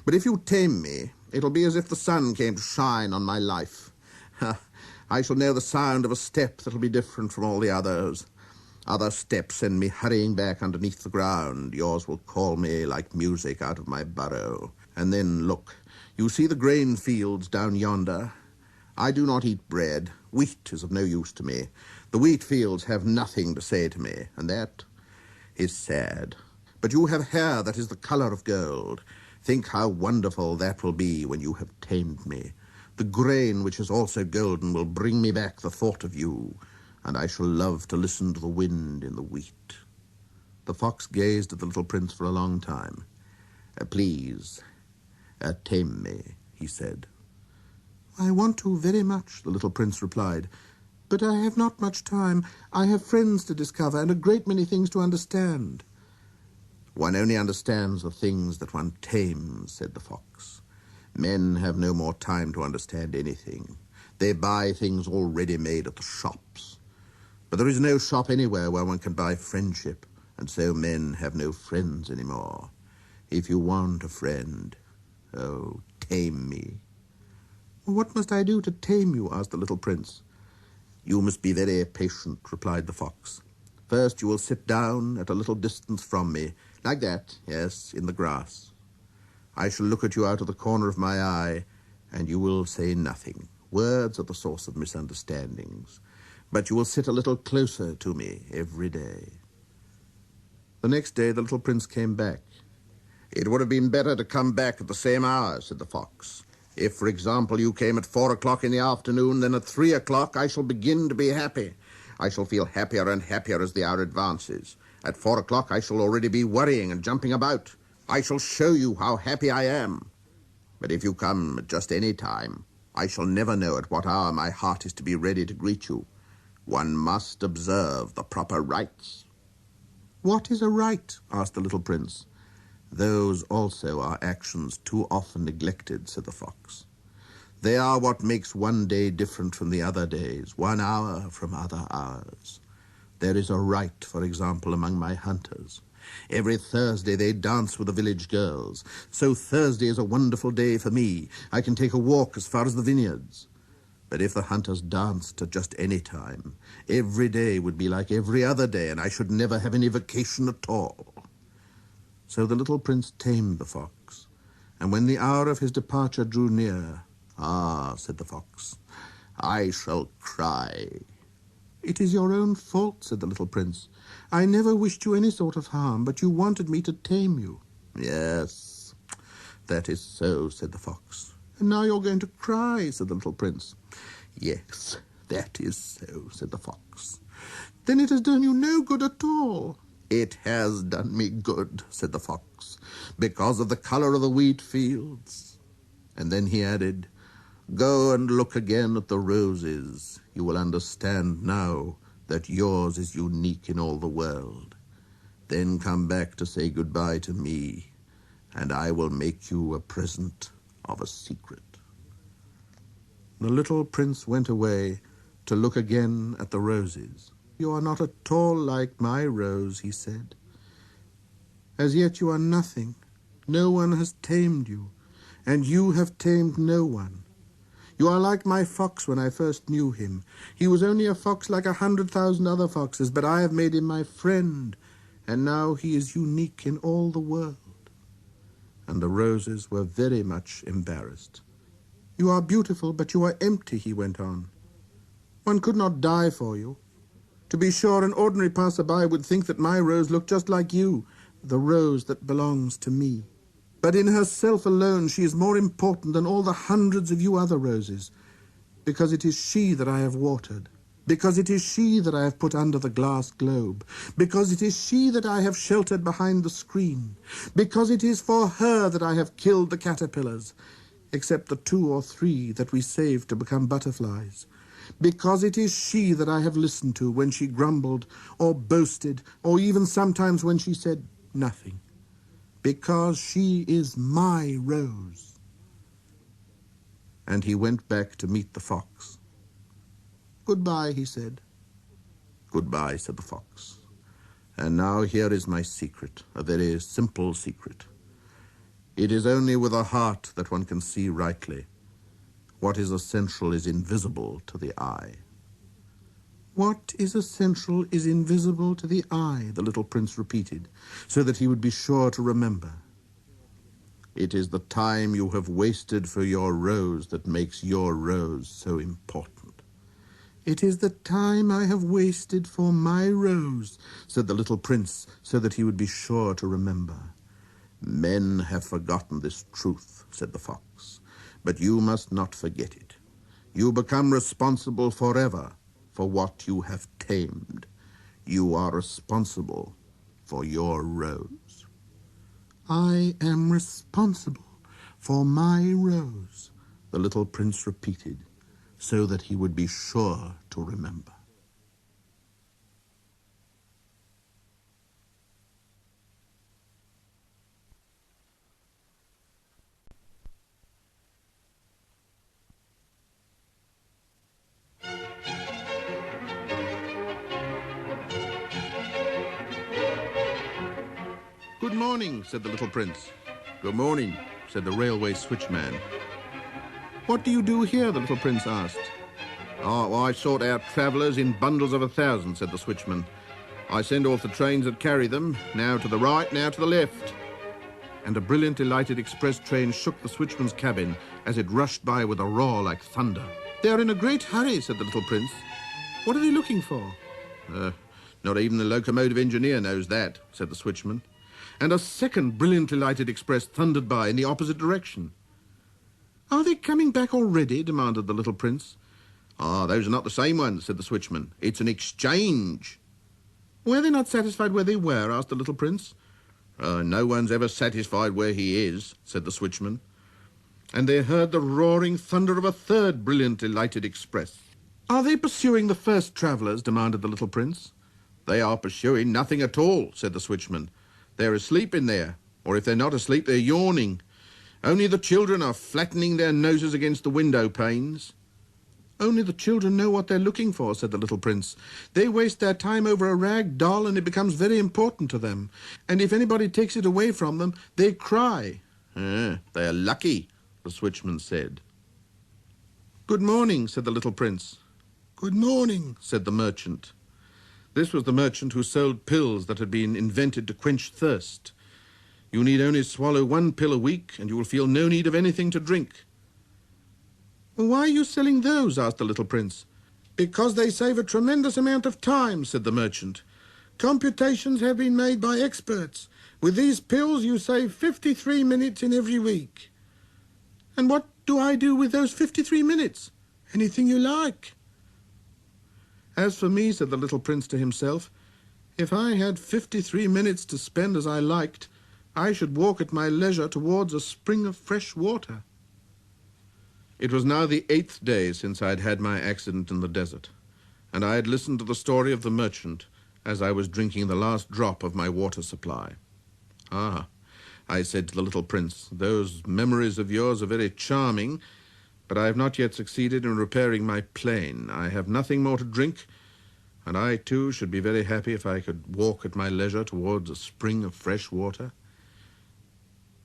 But if you tame me, it'll be as if the sun came to shine on my life. I shall know the sound of a step that'll be different from all the others. Other steps send me hurrying back underneath the ground. Yours will call me like music out of my burrow. And then, look, you see the grain fields down yonder? I do not eat bread. Wheat is of no use to me. The wheat fields have nothing to say to me, and that is sad. But you have hair that is the color of gold. Think how wonderful that will be when you have tamed me. The grain, which is also golden, will bring me back the thought of you, and I shall love to listen to the wind in the wheat." The fox gazed at the little prince for a long time. Please, tame me," he said. "I want to very much," the little prince replied. "But I have not much time. I have friends to discover and a great many things to understand." "One only understands the things that one tames," said the fox. "Men have no more time to understand anything. They buy things already made at the shops. But there is no shop anywhere where one can buy friendship, and so men have no friends anymore. If you want a friend, oh, tame me." "What must I do to tame you?" asked the little prince. "You must be very patient," replied the fox. "First you will sit down at a little distance from me, like that, yes, in the grass. I shall look at you out of the corner of my eye, and you will say nothing. Words are the source of misunderstandings. But you will sit a little closer to me every day." The next day the little prince came back. "It would have been better to come back at the same hour," said the fox. "If, for example, you came at 4 o'clock in the afternoon, then at 3 o'clock I shall begin to be happy. I shall feel happier and happier as the hour advances. At 4 o'clock I shall already be worrying and jumping about. I shall show you how happy I am. But if you come at just any time, I shall never know at what hour my heart is to be ready to greet you. One must observe the proper rites." "What is a rite?" asked the little prince. "Those also are actions too often neglected," said the fox. "They are what makes one day different from the other days, one hour from other hours. There is a rite, for example, among my hunters. Every Thursday they dance with the village girls. So Thursday is a wonderful day for me. I can take a walk as far as the vineyards. But if the hunters danced at just any time, every day would be like every other day, and I should never have any vacation at all." So the little prince tamed the fox, and when the hour of his departure drew near, "Ah," said the fox, "I shall cry." "It is your own fault," said the little prince. "I never wished you any sort of harm, but you wanted me to tame you." "Yes, that is so," said the fox. "And now you're going to cry," said the little prince. "Yes, that is so," said the fox. "Then it has done you no good at all." "It has done me good," said the fox, "because of the color of the wheat fields." And then he added, "Go and look again at the roses. You will understand now that yours is unique in all the world. Then come back to say goodbye to me, and I will make you a present of a secret." The little prince went away to look again at the roses. "You are not at all like my rose," he said. "As yet you are nothing. No one has tamed you, and you have tamed no one. You are like my fox when I first knew him. He was only a fox like 100,000 other foxes, but I have made him my friend, and now he is unique in all the world." And the roses were very much embarrassed. "You are beautiful, but you are empty," he went on. "One could not die for you. To be sure, an ordinary passer-by would think that my rose looked just like you, the rose that belongs to me." But in herself alone she is more important than all the hundreds of you other roses, because it is she that I have watered, because it is she that I have put under the glass globe, because it is she that I have sheltered behind the screen, because it is for her that I have killed the caterpillars, except the 2 or 3 that we saved to become butterflies, because it is she that I have listened to when she grumbled or boasted, or even sometimes when she said nothing, because she is my rose. And he went back to meet the fox. Goodbye, he said. Goodbye, said the fox. And now here is my secret, a very simple secret. It is only with a heart that one can see rightly. What is essential is invisible to the eye. What is essential is invisible to the eye, the little prince repeated, so that he would be sure to remember. It is the time you have wasted for your rose that makes your rose so important. It is the time I have wasted for my rose, said the little prince, so that he would be sure to remember. Men have forgotten this truth, said the fox, but you must not forget it. You become responsible forever for what you have tamed. You are responsible for your rose. I am responsible for my rose, the little prince repeated, so that he would be sure to remember. Good morning, said the little prince. Good morning, said the railway switchman. What do you do here, the little prince asked. Oh, I sort out travellers in bundles of 1,000, said the switchman. I send off the trains that carry them, now to the right, now to the left. And a brilliantly lighted express train shook the switchman's cabin as it rushed by with a roar like thunder. They are in a great hurry, said the little prince. What are they looking for? Not even the locomotive engineer knows that, said the switchman. And a second brilliantly lighted express thundered by in the opposite direction. Are they coming back already? Demanded the little prince. Ah, those are not the same ones, said the switchman. It's an exchange. Were they not satisfied where they were? Asked the little prince. No one's ever satisfied where he is, said the switchman. And they heard the roaring thunder of a third brilliantly lighted express. Are they pursuing the first travellers? Demanded the little prince. They are pursuing nothing at all, said the switchman. They're asleep in there, or if they're not asleep, they're yawning. Only the children are flattening their noses against the window panes. Only the children know what they're looking for, said the little prince. They waste their time over a rag doll and it becomes very important to them. And if anybody takes it away from them, they cry. They're lucky, the switchman said. Good morning, said the little prince. Good morning, said the merchant. This was the merchant who sold pills that had been invented to quench thirst. You need only swallow 1 pill a week, and you will feel no need of anything to drink. Well, why are you selling those? Asked the little prince. Because they save a tremendous amount of time, said the merchant. Computations have been made by experts. With these pills, you save 53 minutes in every week. And what do I do with those 53 minutes? Anything you like. As for me, said the little prince to himself, if I had 53 minutes to spend as I liked, I should walk at my leisure towards a spring of fresh water. It was now the 8th day since I had had my accident in the desert, and I had listened to the story of the merchant as I was drinking the last drop of my water supply. Ah, I said to the little prince, those memories of yours are very charming, but I have not yet succeeded in repairing my plane. I have nothing more to drink, and I, too, should be very happy if I could walk at my leisure towards a spring of fresh water.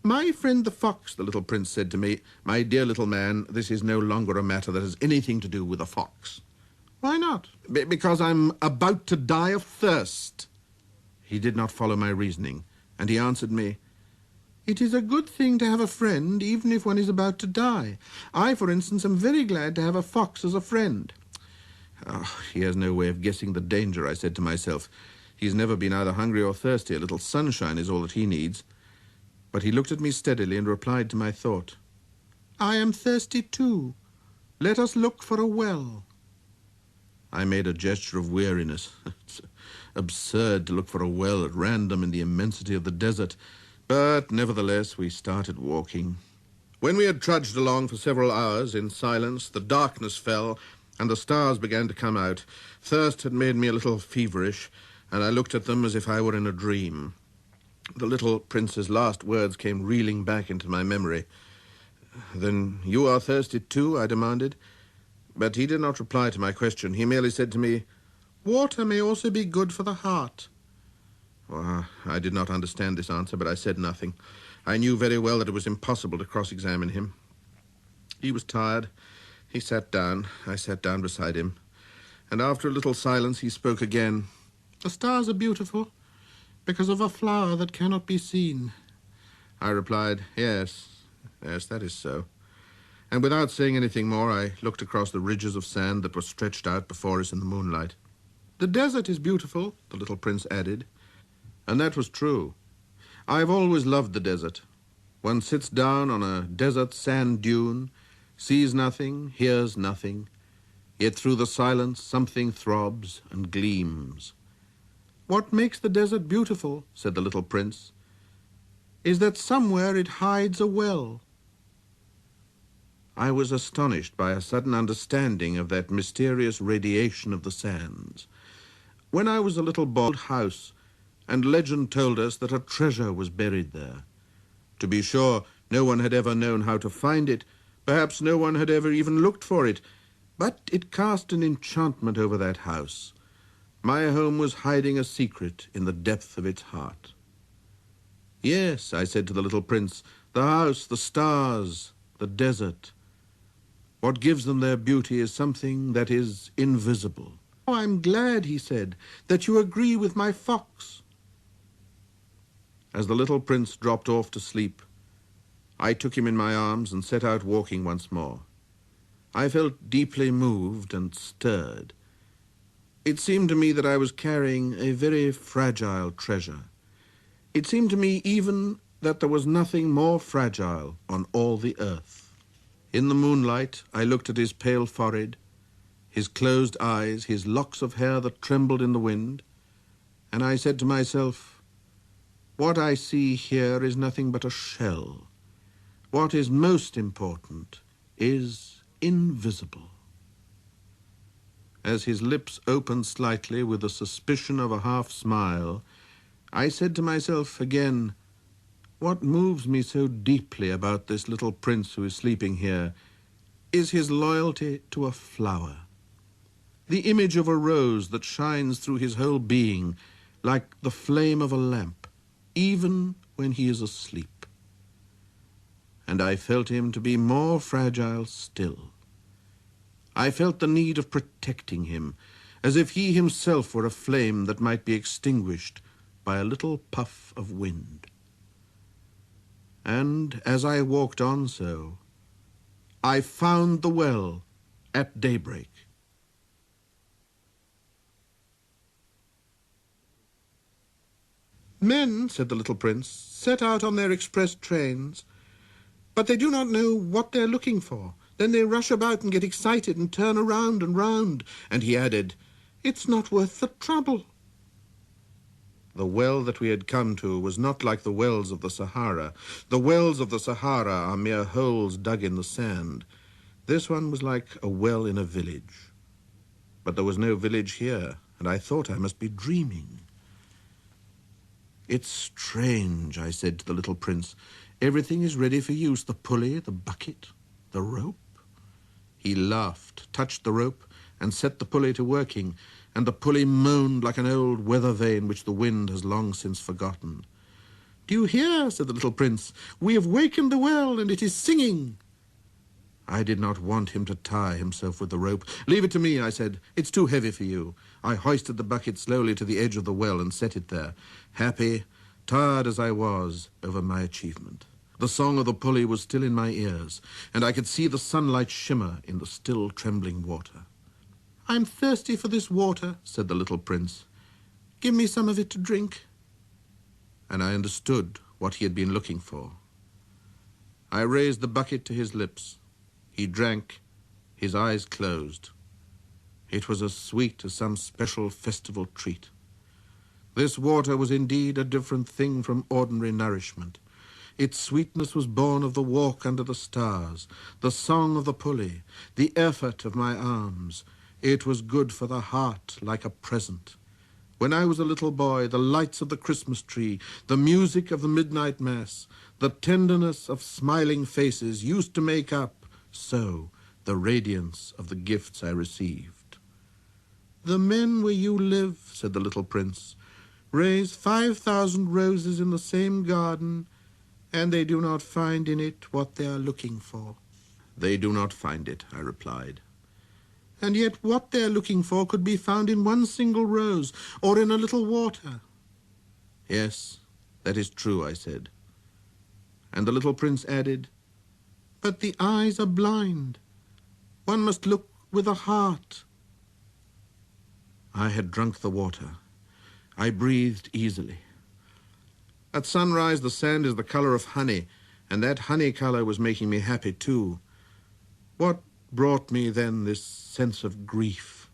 My friend the fox, the little prince said to me, my dear little man, this is no longer a matter that has anything to do with a fox. Why not? Because I'm about to die of thirst. He did not follow my reasoning, and he answered me, it is a good thing to have a friend, even if one is about to die. I, for instance, am very glad to have a fox as a friend. Oh, he has no way of guessing the danger, I said to myself. He's never been either hungry or thirsty. A little sunshine is all that he needs. But he looked at me steadily and replied to my thought, "I am thirsty too. Let us look for a well." I made a gesture of weariness. It's absurd to look for a well at random in the immensity of the desert, but nevertheless we started walking. When we had trudged along for several hours in silence, the darkness fell and the stars began to come out. Thirst had made me a little feverish, and I looked at them as if I were in a dream. The little prince's last words came reeling back into my memory. "Then you are thirsty too?" I demanded. But he did not reply to my question. He merely said to me, "Water may also be good for the heart." Well, I did not understand this answer, but I said nothing. I knew very well that it was impossible to cross-examine him. He was tired. He sat down. I sat down beside him. And after a little silence, he spoke again. "The stars are beautiful because of a flower that cannot be seen." I replied, yes, that is so." And without saying anything more, I looked across the ridges of sand that were stretched out before us in the moonlight. "The desert is beautiful," the little prince added. And that was true. I have always loved the desert. One sits down on a desert sand dune, sees nothing, hears nothing, yet through the silence something throbs and gleams. "What makes the desert beautiful," said the little prince, "is that somewhere it hides a well." I was astonished by a sudden understanding of that mysterious radiation of the sands. When I was a little boy, house, and legend told us that a treasure was buried there. To be sure, no one had ever known how to find it. Perhaps no one had ever even looked for it. But it cast an enchantment over that house. My home was hiding a secret in the depth of its heart. "Yes," I said to the little prince, "the house, the stars, the desert. What gives them their beauty is something that is invisible." "Oh, I'm glad," he said, "that you agree with my fox." As the little prince dropped off to sleep, I took him in my arms and set out walking once more. I felt deeply moved and stirred. It seemed to me that I was carrying a very fragile treasure. It seemed to me even that there was nothing more fragile on all the earth. In the moonlight, I looked at his pale forehead, his closed eyes, his locks of hair that trembled in the wind, and I said to myself, "What I see here is nothing but a shell. What is most important is invisible." As his lips opened slightly with the suspicion of a half-smile, I said to myself again, "What moves me so deeply about this little prince who is sleeping here is his loyalty to a flower. The image of a rose that shines through his whole being like the flame of a lamp, even when he is asleep." And I felt him to be more fragile still. I felt the need of protecting him, as if he himself were a flame that might be extinguished by a little puff of wind. And as I walked on so, I found the well at daybreak. "Men," said the little prince, "set out on their express trains, but they do not know what they're looking for. Then they rush about and get excited and turn around and round." And he added, "It's not worth the trouble." The well that we had come to was not like the wells of the Sahara. The wells of the Sahara are mere holes dug in the sand. This one was like a well in a village. But there was no village here, and I thought I must be dreaming. "It's strange," I said to the little prince. "Everything is ready for use, the pulley, the bucket, the rope." He laughed, touched the rope, and set the pulley to working, and the pulley moaned like an old weather vane which the wind has long since forgotten. "Do you hear?" said the little prince. "We have wakened the well, and it is singing." I did not want him to tire himself with the rope. "Leave it to me," I said. "It's too heavy for you." I hoisted the bucket slowly to the edge of the well and set it there, happy, tired as I was, over my achievement. The song of the pulley was still in my ears, and I could see the sunlight shimmer in the still trembling water. "I'm thirsty for this water," said the little prince. "Give me some of it to drink." And I understood what he had been looking for. I raised the bucket to his lips. He drank, his eyes closed. It was as sweet as some special festival treat. This water was indeed a different thing from ordinary nourishment. Its sweetness was born of the walk under the stars, the song of the pulley, the effort of my arms. It was good for the heart like a present. When I was a little boy, the lights of the Christmas tree, the music of the midnight mass, the tenderness of smiling faces used to make up, so, the radiance of the gifts I received. "The men where you live," said the little prince, "raise 5,000 roses in the same garden, and they do not find in it what they are looking for." "They do not find it," I replied. "And yet what they are looking for could be found in one single rose, or in a little water." "Yes, that is true," I said. And the little prince added, "But the eyes are blind. One must look with the heart." I had drunk the water. I breathed easily. At sunrise, the sand is the color of honey, and that honey color was making me happy too. What brought me then this sense of grief?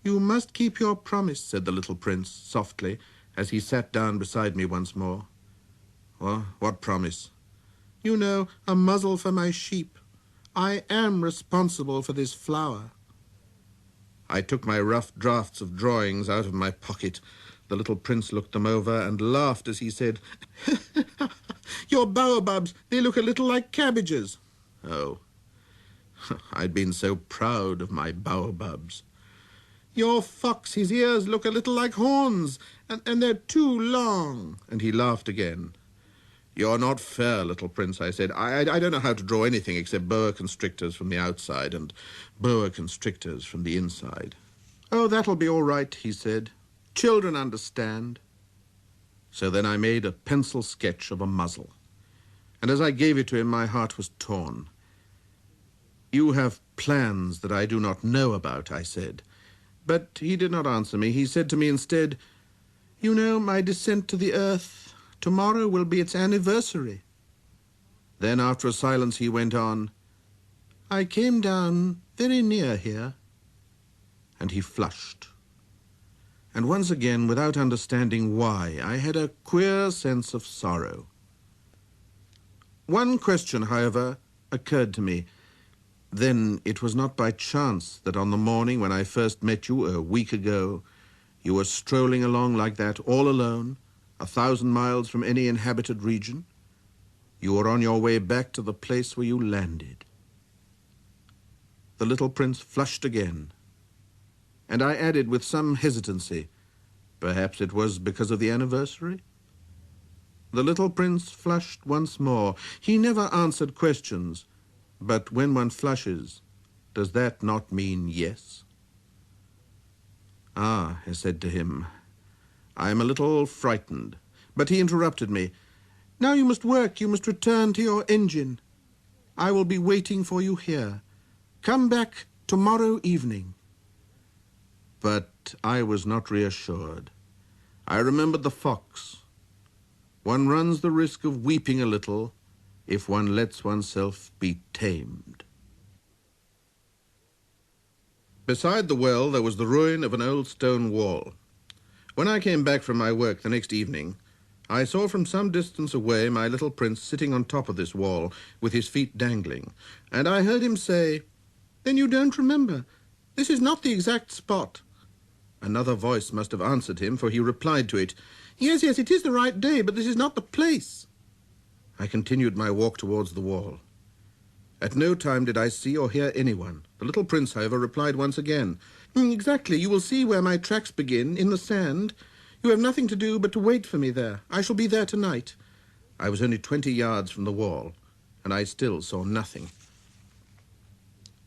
"You must keep your promise," said the little prince softly, as he sat down beside me once more. What promise?" "You know, a muzzle for my sheep. I am responsible for this flower." I took my rough drafts of drawings out of my pocket. The little prince looked them over and laughed as he said, "Your baobabs, they look a little like cabbages." Oh, I'd been so proud of my baobabs. "Your fox, his ears look a little like horns, and they're too long." And he laughed again. "You're not fair, little prince," I said. I don't know how to draw anything except boa constrictors from the outside and boa constrictors from the inside." "Oh, that'll be all right," he said. "Children understand." So then I made a pencil sketch of a muzzle. And as I gave it to him, my heart was torn. "You have plans that I do not know about," I said. But he did not answer me. He said to me instead, "You know, my descent to the earth, tomorrow will be its anniversary." Then after a silence he went on, "I came down very near here." And he flushed. And once again, without understanding why, I had a queer sense of sorrow. One question, however, occurred to me. Then it was not by chance that on the morning when I first met you a week ago, you were strolling along like that all alone, 1,000 miles from any inhabited region? You were on your way back to the place where you landed." The little prince flushed again, and I added with some hesitancy, "Perhaps it was because of the anniversary?" The little prince flushed once more. He never answered questions, but when one flushes, does that not mean yes? "Ah," I said to him, "I am a little frightened." But he interrupted me. "Now you must work. You must return to your engine. I will be waiting for you here. Come back tomorrow evening." But I was not reassured. I remembered the fox. One runs the risk of weeping a little if one lets oneself be tamed. Beside the well, there was the ruin of an old stone wall. When I came back from my work the next evening, I saw from some distance away my little prince sitting on top of this wall with his feet dangling, and I heard him say, "Then you don't remember? This is not the exact spot." Another voice must have answered him, for he replied to it, Yes, it is the right day, but this is not the place." I continued my walk towards the wall. At no time did I see or hear anyone. The little prince, however, replied once again, "Exactly, you will see where my tracks begin, in the sand. You have nothing to do but to wait for me there. I shall be there tonight." I was only 20 yards from the wall, and I still saw nothing.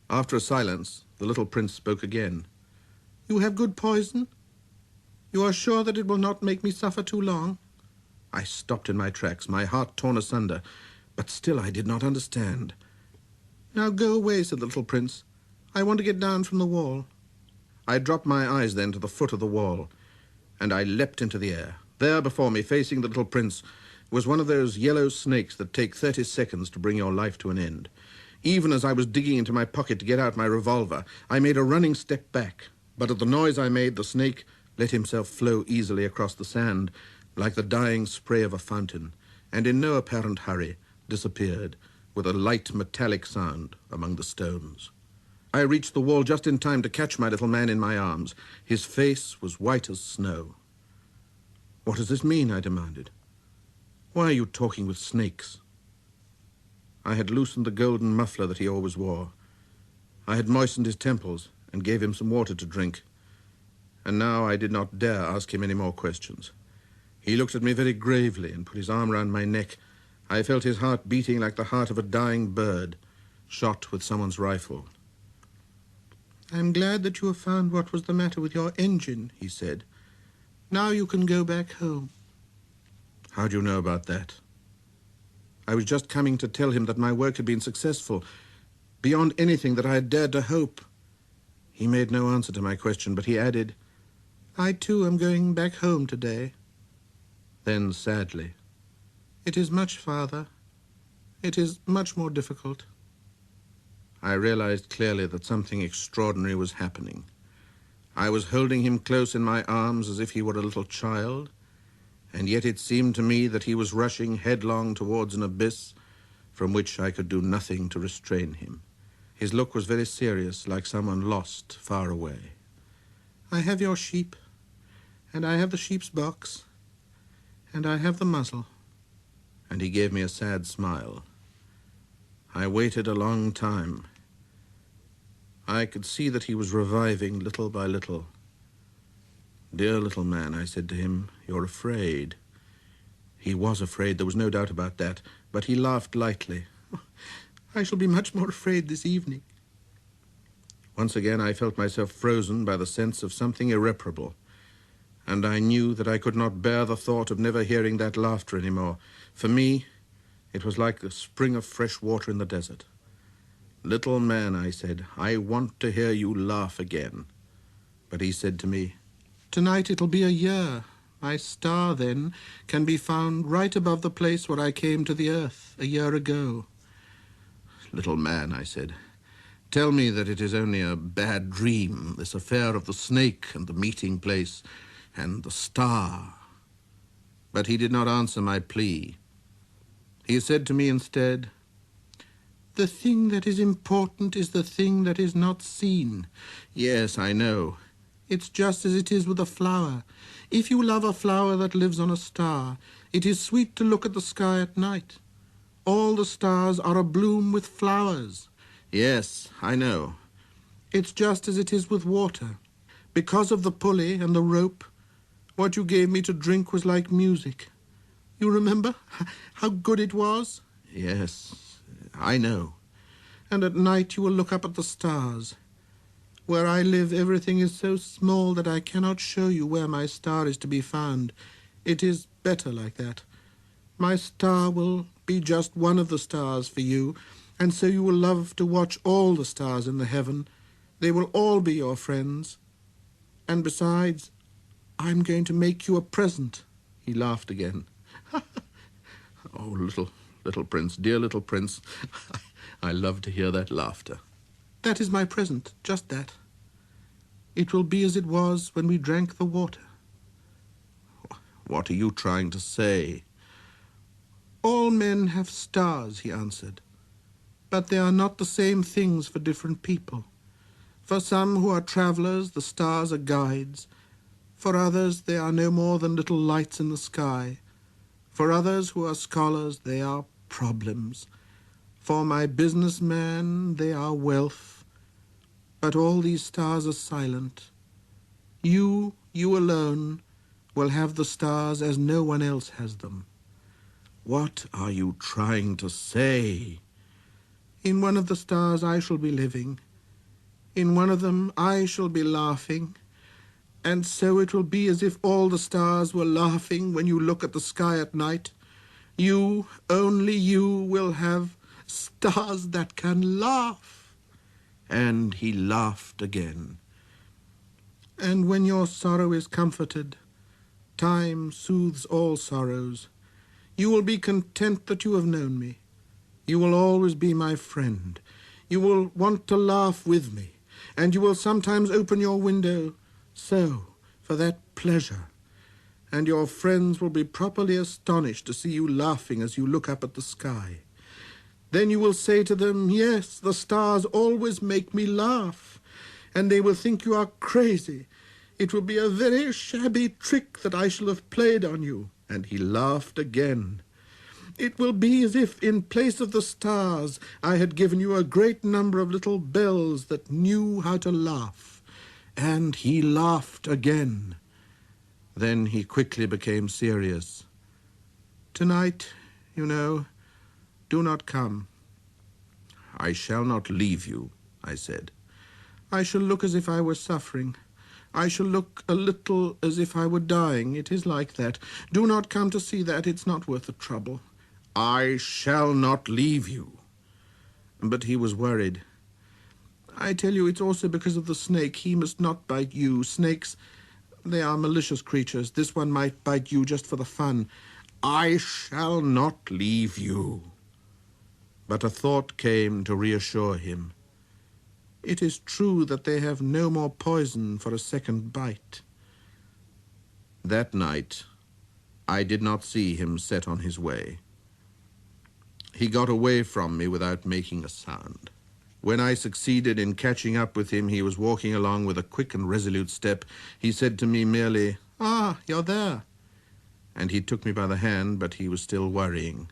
After a silence, the little prince spoke again. "You have good poison? You are sure that it will not make me suffer too long?" I stopped in my tracks, my heart torn asunder, but still I did not understand. "Now go away," said the little prince. "I want to get down from the wall." I dropped my eyes then to the foot of the wall, and I leapt into the air. There before me, facing the little prince, was one of those yellow snakes that take 30 seconds to bring your life to an end. Even as I was digging into my pocket to get out my revolver, I made a running step back. But at the noise I made, the snake let himself flow easily across the sand, like the dying spray of a fountain, and in no apparent hurry disappeared with a light metallic sound among the stones. I reached the wall just in time to catch my little man in my arms. His face was white as snow. "What does this mean?" I demanded. "Why are you talking with snakes?" I had loosened the golden muffler that he always wore. I had moistened his temples and gave him some water to drink. And now I did not dare ask him any more questions. He looked at me very gravely and put his arm round my neck. I felt his heart beating like the heart of a dying bird, shot with someone's rifle. "I'm glad that you have found what was the matter with your engine," he said. "Now you can go back home." "How do you know about that?" I was just coming to tell him that my work had been successful, beyond anything that I had dared to hope. He made no answer to my question, but he added, "I too am going back home today." Then, sadly, "It is much farther. It is much more difficult." I realized clearly that something extraordinary was happening. I was holding him close in my arms as if he were a little child, and yet it seemed to me that he was rushing headlong towards an abyss from which I could do nothing to restrain him. His look was very serious, like someone lost far away. "I have your sheep, and I have the sheep's box, and I have the muzzle." And he gave me a sad smile. I waited a long time. I could see that he was reviving little by little. "Dear little man," I said to him, "you're afraid." He was afraid, there was no doubt about that, but he laughed lightly. "I shall be much more afraid this evening." Once again I felt myself frozen by the sense of something irreparable, and I knew that I could not bear the thought of never hearing that laughter any more. For me, it was like the spring of fresh water in the desert. "Little man," I said, "I want to hear you laugh again." But he said to me, "Tonight it'll be a year. My star, then, can be found right above the place where I came to the earth a year ago." "Little man," I said, "tell me that it is only a bad dream, this affair of the snake and the meeting place and the star." But he did not answer my plea. He said to me instead, "The thing that is important is the thing that is not seen." "Yes, I know." "It's just as it is with a flower. If you love a flower that lives on a star, it is sweet to look at the sky at night. All the stars are abloom with flowers." "Yes, I know." "It's just as it is with water. Because of the pulley and the rope, what you gave me to drink was like music. You remember how good it was?" "Yes, I know." "And at night you will look up at the stars. Where I live, everything is so small that I cannot show you where my star is to be found. It is better like that. My star will be just one of the stars for you, and so you will love to watch all the stars in the heaven. They will all be your friends. And besides, I'm going to make you a present." He laughed again. "Oh, little prince, dear little prince, I love to hear that laughter." "That is my present, just that. It will be as it was when we drank the water." "What are you trying to say?" "All men have stars," he answered, "but they are not the same things for different people. For some who are travelers, the stars are guides. For others, they are no more than little lights in the sky. For others who are scholars, they are problems. For my businessman, they are wealth. But all these stars are silent. You alone, will have the stars as no one else has them." "What are you trying to say?" "In one of the stars I shall be living. In one of them I shall be laughing. And so it will be as if all the stars were laughing when you look at the sky at night. You, only you, will have stars that can laugh." And he laughed again. "And when your sorrow is comforted, time soothes all sorrows. You will be content that you have known me. You will always be my friend. You will want to laugh with me, and you will sometimes open your window so, for that pleasure. And your friends will be properly astonished to see you laughing as you look up at the sky. Then you will say to them, yes, the stars always make me laugh, and they will think you are crazy. It will be a very shabby trick that I shall have played on you. And he laughed again. It will be as if in place of the stars I had given you a great number of little bells that knew how to laugh. And he laughed again. Then he quickly became serious. Tonight, you know, do not come. I shall not leave you, I said. I shall look as if I were suffering. I shall look a little as if I were dying. It is like that. Do not come to see that. It's not worth the trouble. I shall not leave you. But he was worried. I tell you, it's also because of the snake. He must not bite you. Snakes, they are malicious creatures. This one might bite you just for the fun. I shall not leave you. But a thought came to reassure him. It is true that they have no more poison for a second bite. That night, I did not see him set on his way. He got away from me without making a sound. When I succeeded in catching up with him, he was walking along with a quick and resolute step. He said to me merely, "Ah, you're there." And he took me by the hand, but he was still worrying.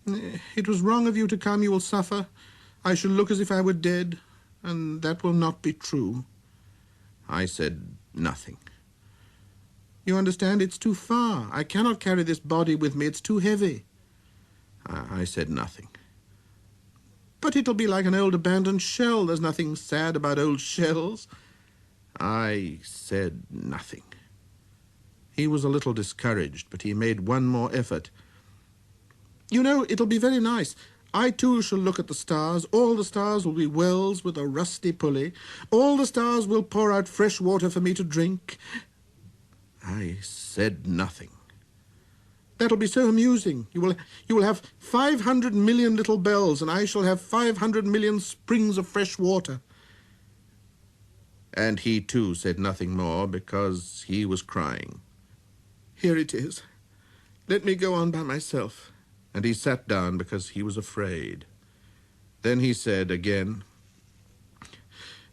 "It was wrong of you to come. You will suffer. I shall look as if I were dead, and that will not be true." I said nothing. "You understand, it's too far. I cannot carry this body with me. It's too heavy." I said nothing. "But it'll be like an old abandoned shell. There's nothing sad about old shells." I said nothing. He was a little discouraged, but he made one more effort. "You know, it'll be very nice. I too shall look at the stars. All the stars will be wells with a rusty pulley. All the stars will pour out fresh water for me to drink." I said nothing. "That'll be so amusing. You will have 500 million little bells, and I shall have 500 million springs of fresh water." And he too said nothing more because he was crying. "Here it is. Let me go on by myself." And he sat down because he was afraid. Then he said again,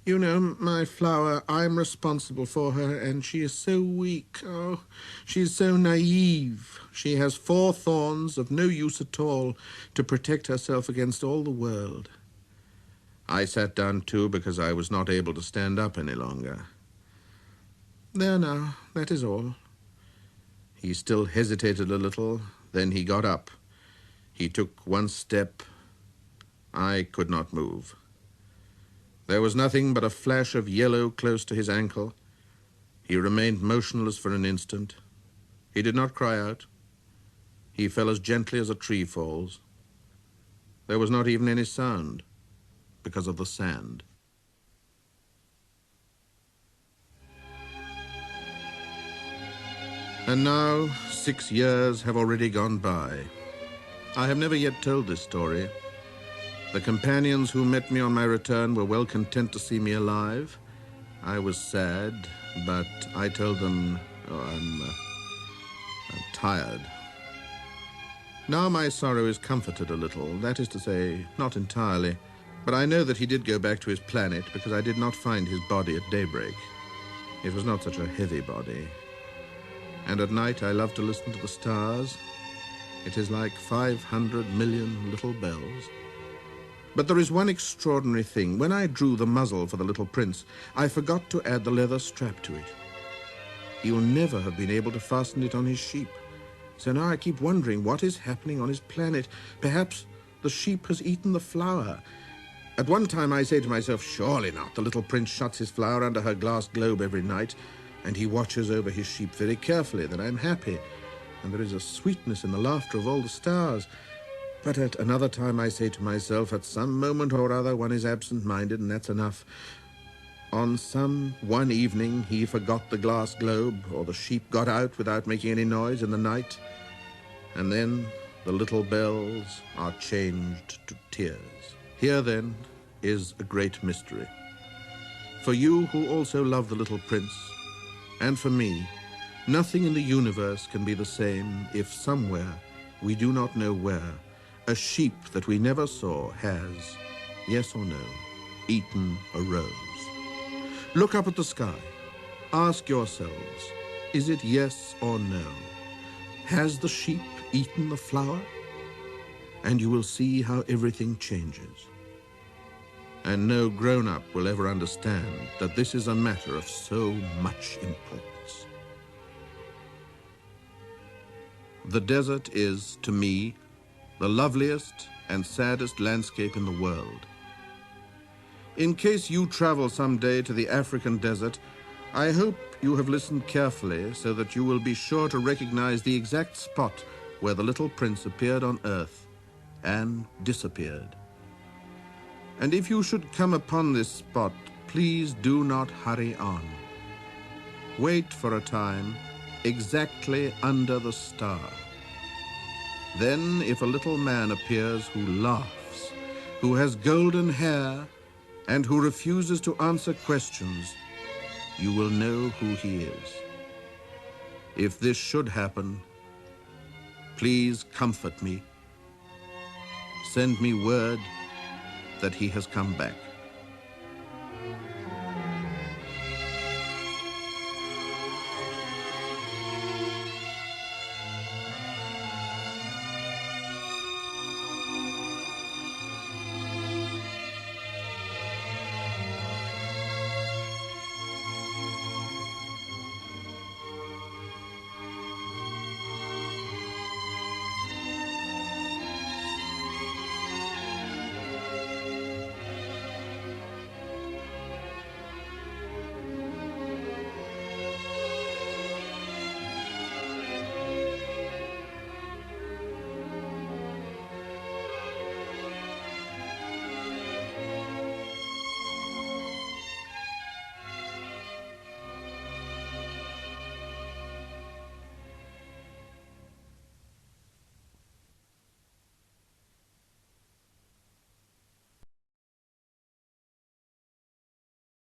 "You know, my flower, I'm responsible for her, and she is so weak. Oh, she's so naive. She has 4 thorns of no use at all to protect herself against all the world." I sat down too because I was not able to stand up any longer. "There now, that is all." He still hesitated a little, then he got up. He took one step. I could not move. There was nothing but a flash of yellow close to his ankle. He remained motionless for an instant. He did not cry out. He fell as gently as a tree falls. There was not even any sound because of the sand. And now 6 years have already gone by. I have never yet told this story. The companions who met me on my return were well content to see me alive. I was sad, but I told them, I'm tired. Now my sorrow is comforted a little, that is to say, not entirely, but I know that he did go back to his planet because I did not find his body at daybreak. It was not such a heavy body. And at night I love to listen to the stars. It is like 500 million little bells. But there is one extraordinary thing. When I drew the muzzle for the little prince, I forgot to add the leather strap to it. He will never have been able to fasten it on his sheep. So now I keep wondering what is happening on his planet. Perhaps the sheep has eaten the flower. At one time I say to myself, surely not. The little prince shuts his flower under her glass globe every night, and he watches over his sheep very carefully, that I'm happy. And there is a sweetness in the laughter of all the stars. But at another time I say to myself, at some moment or other one is absent-minded, and that's enough. On some one evening he forgot the glass globe, or the sheep got out without making any noise in the night. And then the little bells are changed to tears. Here, then, is a great mystery. For you who also love the little prince, and for me, nothing in the universe can be the same if somewhere, we do not know where, a sheep that we never saw has, yes or no, eaten a rose. Look up at the sky. Ask yourselves, is it yes or no? Has the sheep eaten the flower? And you will see how everything changes. And no grown-up will ever understand that this is a matter of so much importance. The desert is, to me, the loveliest and saddest landscape in the world. In case you travel someday to the African desert, I hope you have listened carefully so that you will be sure to recognize the exact spot where the little prince appeared on earth and disappeared. And if you should come upon this spot, please do not hurry on. Wait for a time exactly under the star. Then, if a little man appears who laughs, who has golden hair, and who refuses to answer questions, you will know who he is. If this should happen, please comfort me. Send me word that he has come back.